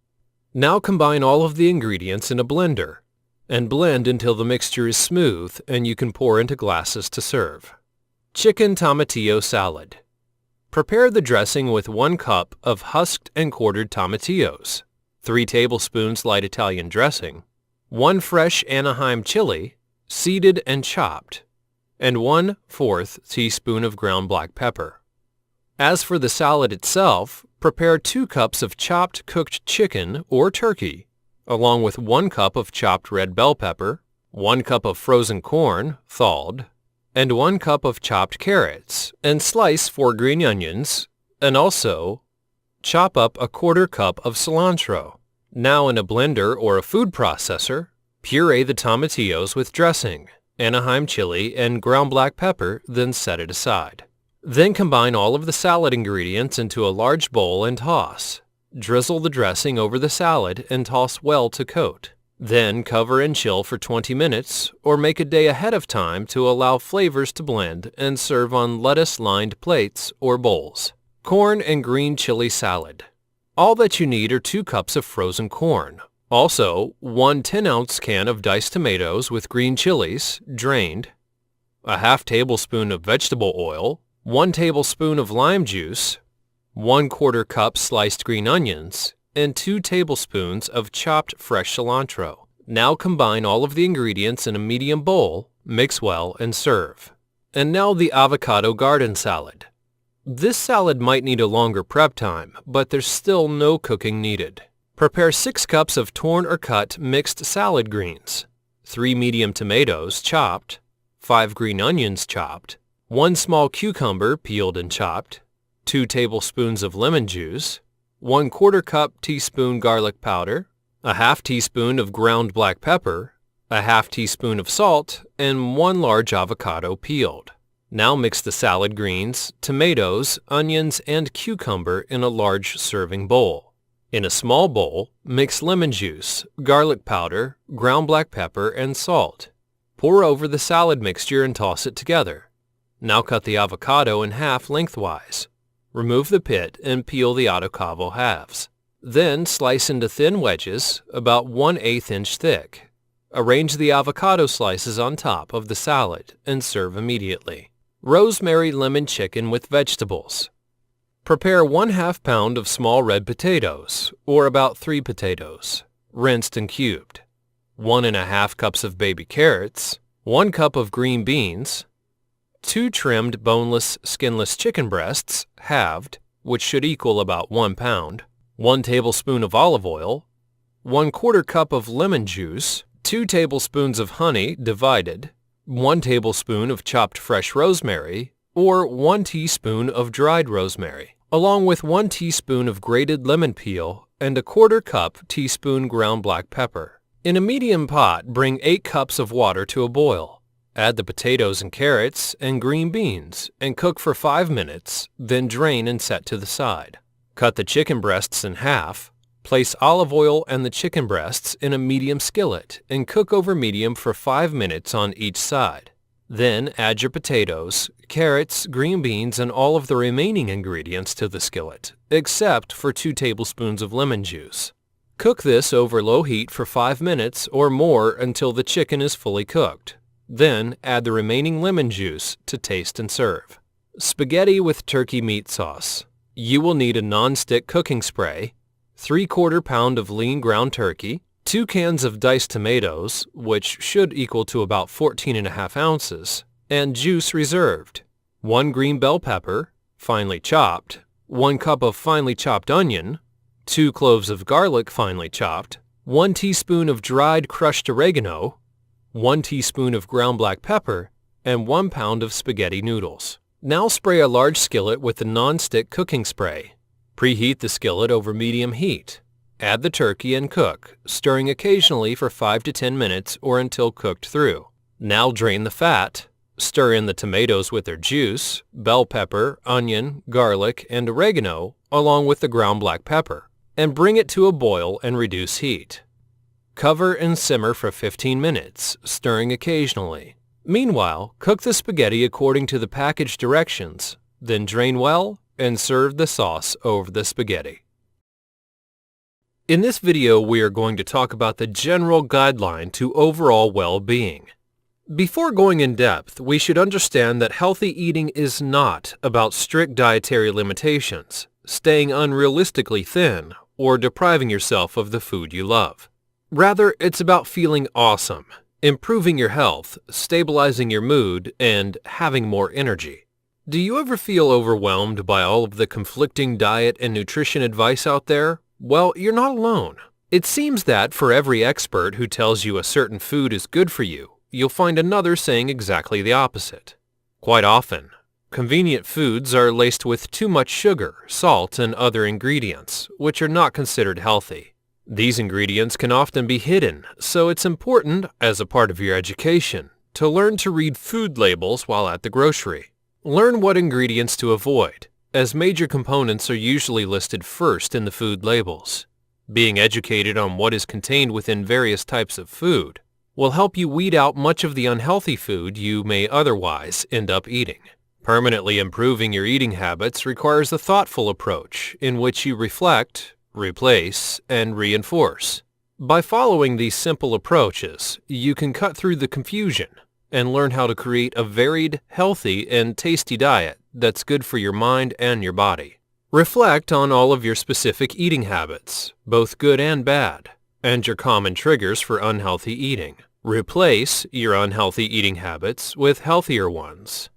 Now combine all of the ingredients in a blender and blend until the mixture is smooth and you can pour into glasses to serve. Chicken tomatillo salad. Prepare the dressing with 1 cup of husked and quartered tomatillos, 3 tablespoons light Italian dressing, 1 fresh Anaheim chili, seeded and chopped, and 1/4 teaspoon of ground black pepper. As for the salad itself, prepare 2 cups of chopped cooked chicken or turkey, along with 1 cup of chopped red bell pepper, 1 cup of frozen corn, thawed, and 1 cup of chopped carrots, and slice 4 green onions, and also chop up a 1/4 cup of cilantro. Now in a blender or a food processor, puree the tomatillos with dressing, Anaheim chili, and ground black pepper, then set it aside. Then combine all of the salad ingredients into a large bowl and toss. Drizzle the dressing over the salad and toss well to coat. Then cover and chill for 20 minutes or make a day ahead of time to allow flavors to blend and serve on lettuce-lined plates or bowls. Corn and green chili salad. All that you need are 2 cups of frozen corn. Also, 1 10-ounce can of diced tomatoes with green chilies, drained, a half tablespoon of vegetable oil, 1 tablespoon of lime juice, 1/4 cup sliced green onions, and 2 tablespoons of chopped fresh cilantro. Now combine all of the ingredients in a medium bowl, mix well, and serve. And now the avocado garden salad. This salad might need a longer prep time, but there's still no cooking needed. Prepare 6 cups of torn or cut mixed salad greens, 3 medium tomatoes chopped, 5 green onions chopped, 1 small cucumber peeled and chopped, 2 tablespoons of lemon juice, 1/4 cup teaspoon garlic powder, a half teaspoon of ground black pepper, a half teaspoon of salt, and 1 large avocado peeled. Now mix the salad greens, tomatoes, onions, and cucumber in a large serving bowl. In a small bowl, mix lemon juice, garlic powder, ground black pepper, and salt. Pour over the salad mixture and toss it together. Now cut the avocado in half lengthwise. Remove the pit and peel the avocado halves. Then slice into thin wedges, about 1/8 inch thick. Arrange the avocado slices on top of the salad and serve immediately. Rosemary lemon chicken with vegetables. Prepare 1/2 pound of small red potatoes, or about 3 potatoes, rinsed and cubed. 1½ cups of baby carrots, 1 cup of green beans, 2 trimmed boneless, skinless chicken breasts, halved, which should equal about 1 pound, 1 tablespoon of olive oil, 1/4 cup of lemon juice, 2 tablespoons of honey divided, 1 tablespoon of chopped fresh rosemary, or 1 teaspoon of dried rosemary, along with 1 teaspoon of grated lemon peel and 1/4 cup teaspoon ground black pepper. In a medium pot, bring 8 cups of water to a boil. Add the potatoes and carrots and green beans and cook for 5 minutes, then drain and set to the side. Cut the chicken breasts in half. Place olive oil and the chicken breasts in a medium skillet and cook over medium for 5 minutes on each side. Then add your potatoes, carrots, green beans, and all of the remaining ingredients to the skillet, except for 2 tablespoons of lemon juice. Cook this over low heat for 5 minutes or more until the chicken is fully cooked. Then add the remaining lemon juice to taste and serve. Spaghetti with turkey meat sauce. You will need a non-stick cooking spray, 3/4 pound of lean ground turkey, 2 cans of diced tomatoes, which should equal to about 14½ ounces, and juice reserved, 1 green bell pepper, finely chopped, 1 cup of finely chopped onion, 2 cloves of garlic finely chopped, 1 teaspoon of dried crushed oregano, 1 teaspoon of ground black pepper, and 1 pound of spaghetti noodles. Now spray a large skillet with the non-stick cooking spray. Preheat the skillet over medium heat. Add the turkey and cook, stirring occasionally for 5 to 10 minutes or until cooked through. Now drain the fat. Stir in the tomatoes with their juice, bell pepper, onion, garlic, and oregano, along with the ground black pepper, and bring it to a boil and reduce heat. Cover and simmer for 15 minutes, stirring occasionally. Meanwhile, cook the spaghetti according to the package directions, then drain well and serve the sauce over the spaghetti. In this video, we are going to talk about the general guideline to overall well-being. Before going in depth, we should understand that healthy eating is not about strict dietary limitations, staying unrealistically thin, or depriving yourself of the food you love. Rather, it's about feeling awesome, improving your health, stabilizing your mood, and having more energy. Do you ever feel overwhelmed by all of the conflicting diet and nutrition advice out there? Well, you're not alone. It seems that for every expert who tells you a certain food is good for you, you'll find another saying exactly the opposite. Quite often, convenient foods are laced with too much sugar, salt, and other ingredients, which are not considered healthy. These ingredients can often be hidden, so it's important, as a part of your education, to learn to read food labels while at the grocery. Learn what ingredients to avoid, as major components are usually listed first in the food labels. Being educated on what is contained within various types of food will help you weed out much of the unhealthy food you may otherwise end up eating. Permanently improving your eating habits requires a thoughtful approach in which you reflect, replace, and reinforce. By following these simple approaches, you can cut through the confusion and learn how to create a varied, healthy, and tasty diet that's good for your mind and your body. Reflect on all of your specific eating habits, both good and bad, and your common triggers for unhealthy eating. Replace your unhealthy eating habits with healthier ones.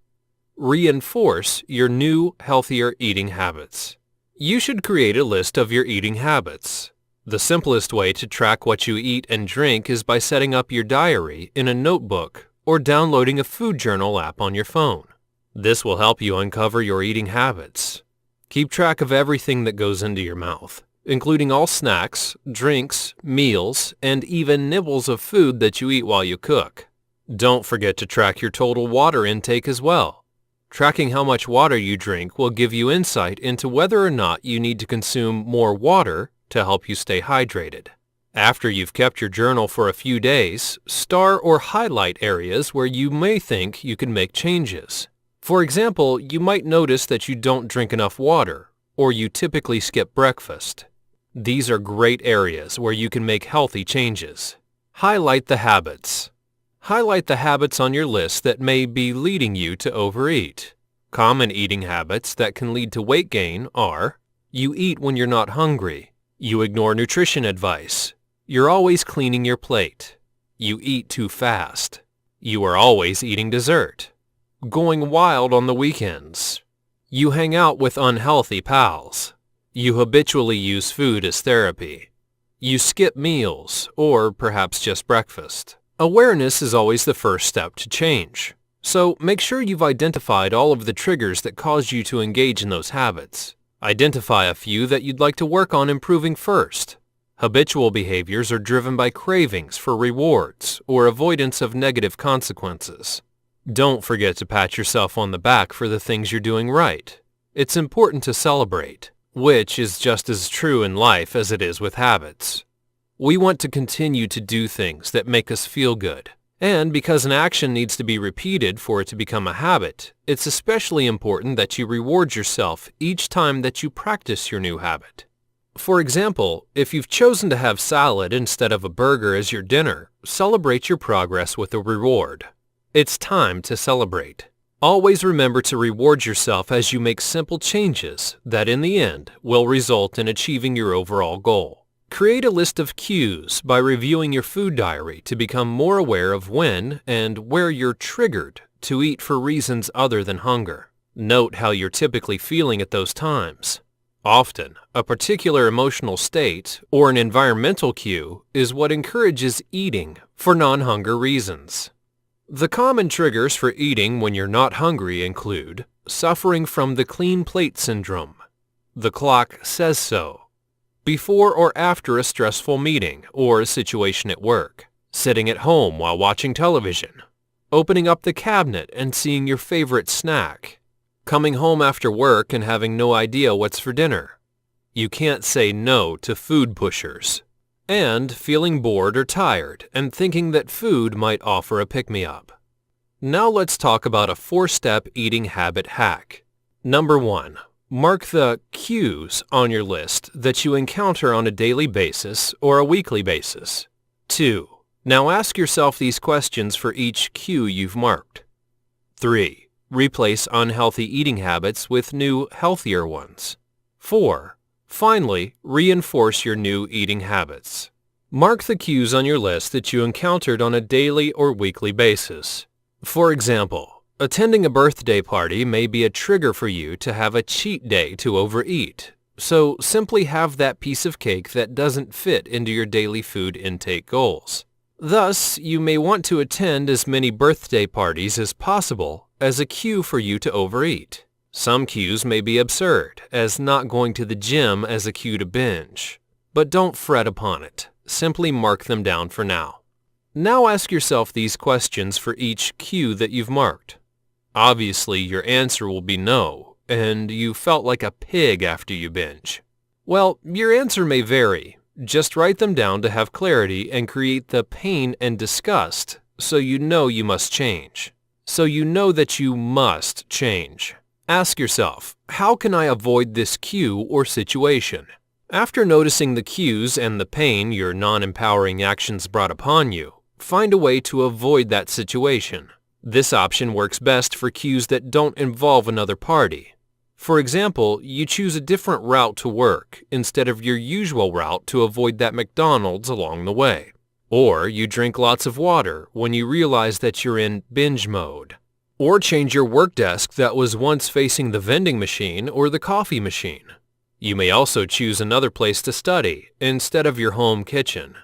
Reinforce your new, healthier eating habits. You should create a list of your eating habits. The simplest way to track what you eat and drink is by setting up your diary in a notebook or downloading a food journal app on your phone. This will help you uncover your eating habits. Keep track of everything that goes into your mouth. including all snacks, drinks, meals, and even nibbles of food that you eat while you cook. Don't forget to track your total water intake as well. Tracking how much water you drink will give you insight into whether or not you need to consume more water to help you stay hydrated. After you've kept your journal for a few days, star or highlight areas where you may think you can make changes. For example, you might notice that you don't drink enough water, or you typically skip breakfast. These are great areas where you can make healthy changes. Highlight the habits. Highlight the habits on your list that may be leading you to overeat. Common eating habits that can lead to weight gain are: you eat when you're not hungry, you ignore nutrition advice, you're always cleaning your plate, you eat too fast, you are always eating dessert, going wild on the weekends, you hang out with unhealthy pals, you habitually use food as therapy, you skip meals or perhaps just breakfast. Awareness is always the first step to change. So make sure you've identified all of the triggers that cause you to engage in those habits. Identify a few that you'd like to work on improving first. Habitual behaviors are driven by cravings for rewards or avoidance of negative consequences. Don't forget to pat yourself on the back for the things you're doing right. It's important to celebrate, which is just as true in life as it is with habits. We want to continue to do things that make us feel good. And because an action needs to be repeated for it to become a habit, it's especially important that you reward yourself each time that you practice your new habit. For example, if you've chosen to have salad instead of a burger as your dinner, celebrate your progress with a reward. It's time to celebrate. Always remember to reward yourself as you make simple changes that in the end will result in achieving your overall goal. Create a list of cues by reviewing your food diary to become more aware of when and where you're triggered to eat for reasons other than hunger. Note how you're typically feeling at those times. Often, a particular emotional state or an environmental cue is what encourages eating for non-hunger reasons. The common triggers for eating when you're not hungry include suffering from the clean plate syndrome, the clock says so, before or after a stressful meeting or a situation at work, sitting at home while watching television, opening up the cabinet and seeing your favorite snack, coming home after work and having no idea what's for dinner. You can't say no to food pushers. And feeling bored or tired and thinking that food might offer a pick-me-up. Now let's talk about a 4-step eating habit hack. Number 1. Mark the cues on your list that you encounter on a daily basis or a weekly basis. 2. Now ask yourself these questions for each cue you've marked. 3. Replace unhealthy eating habits with new, healthier ones. 4. Finally, reinforce your new eating habits. Mark the cues on your list that you encountered on a daily or weekly basis. For example, attending a birthday party may be a trigger for you to have a cheat day to overeat, so simply have that piece of cake that doesn't fit into your daily food intake goals. Thus, you may want to attend as many birthday parties as possible as a cue for you to overeat. Some cues may be absurd, as not going to the gym as a cue to binge. But don't fret upon it. Simply mark them down for now. Now ask yourself these questions for each cue that you've marked. Obviously, your answer will be no, and you felt like a pig after you binge. Well, your answer may vary. Just write them down to have clarity and create the pain and disgust so you know you must change. So you know that you must change. Ask yourself, how can I avoid this cue or situation? After noticing the cues and the pain your non-empowering actions brought upon you, find a way to avoid that situation. This option works best for cues that don't involve another party. For example, you choose a different route to work instead of your usual route to avoid that McDonald's along the way. Or you drink lots of water when you realize that you're in binge mode. Or change your work desk that was once facing the vending machine or the coffee machine. You may also choose another place to study instead of your home kitchen.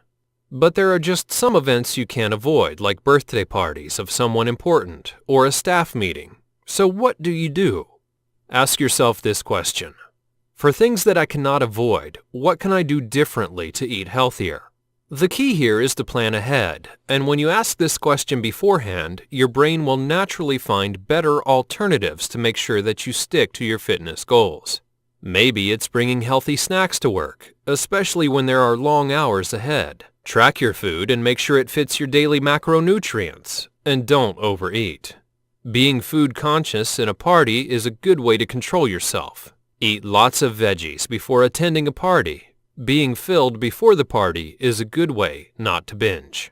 But there are just some events you can't avoid, like birthday parties of someone important or a staff meeting. So what do you do? Ask yourself this question. For things that I cannot avoid, what can I do differently to eat healthier? The key here is to plan ahead, and when you ask this question beforehand, your brain will naturally find better alternatives to make sure that you stick to your fitness goals. Maybe it's bringing healthy snacks to work, especially when there are long hours ahead. Track your food and make sure it fits your daily macronutrients, and don't overeat. Being food conscious in a party is a good way to control yourself. Eat lots of veggies before attending a party. Being filled before the party is a good way not to binge.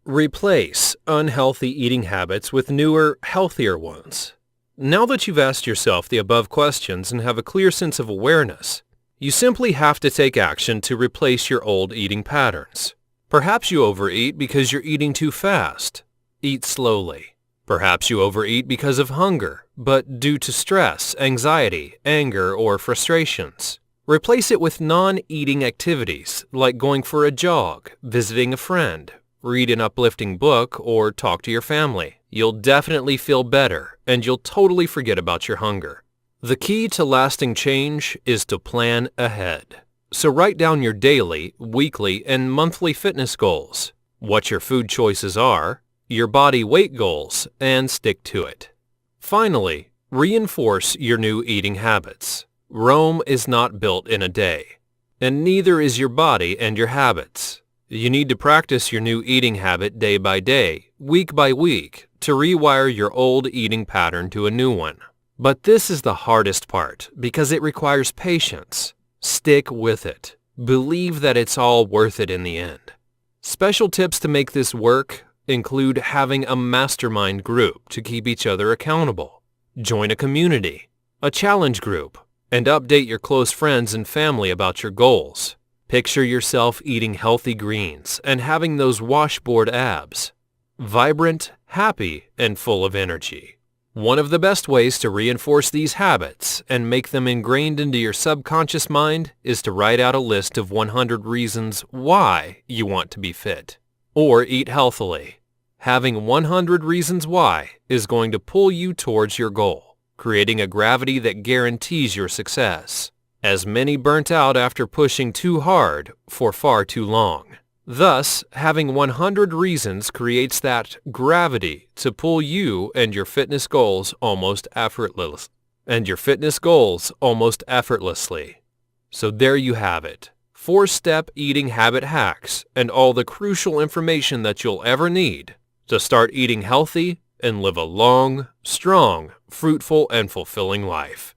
Replace unhealthy eating habits with newer, healthier ones. Now that you've asked yourself the above questions and have a clear sense of awareness, you simply have to take action to replace your old eating patterns. Perhaps you overeat because you're eating too fast. Eat slowly. Perhaps you overeat because of hunger, but due to stress, anxiety, anger, or frustrations. Replace it with non-eating activities like going for a jog, visiting a friend, read an uplifting book, or talk to your family. You'll definitely feel better, and you'll totally forget about your hunger. The key to lasting change is to plan ahead. So write down your daily, weekly, and monthly fitness goals, what your food choices are, your body weight goals, and stick to it. Finally, reinforce your new eating habits. Rome is not built in a day, and neither is your body and your habits. You need to practice your new eating habit day by day, week by week, to rewire your old eating pattern to a new one. But this is the hardest part because it requires patience. Stick with it. Believe that it's all worth it in the end. Special tips to make this work include having a mastermind group to keep each other accountable. Join a community, a challenge group, and update your close friends and family about your goals. Picture yourself eating healthy greens and having those washboard abs. Vibrant, happy, and full of energy. One of the best ways to reinforce these habits and make them ingrained into your subconscious mind is to write out a list of 100 reasons why you want to be fit or eat healthily. Having 100 reasons why is going to pull you towards your goal, creating a gravity that guarantees your success, as many burnt out after pushing too hard for far too long. Thus, having 100 reasons creates that gravity to pull you and your fitness goals almost effortlessly. So there you have it. 4-step eating habit hacks and all the crucial information that you'll ever need to start eating healthy and live a long, strong, fruitful, and fulfilling life.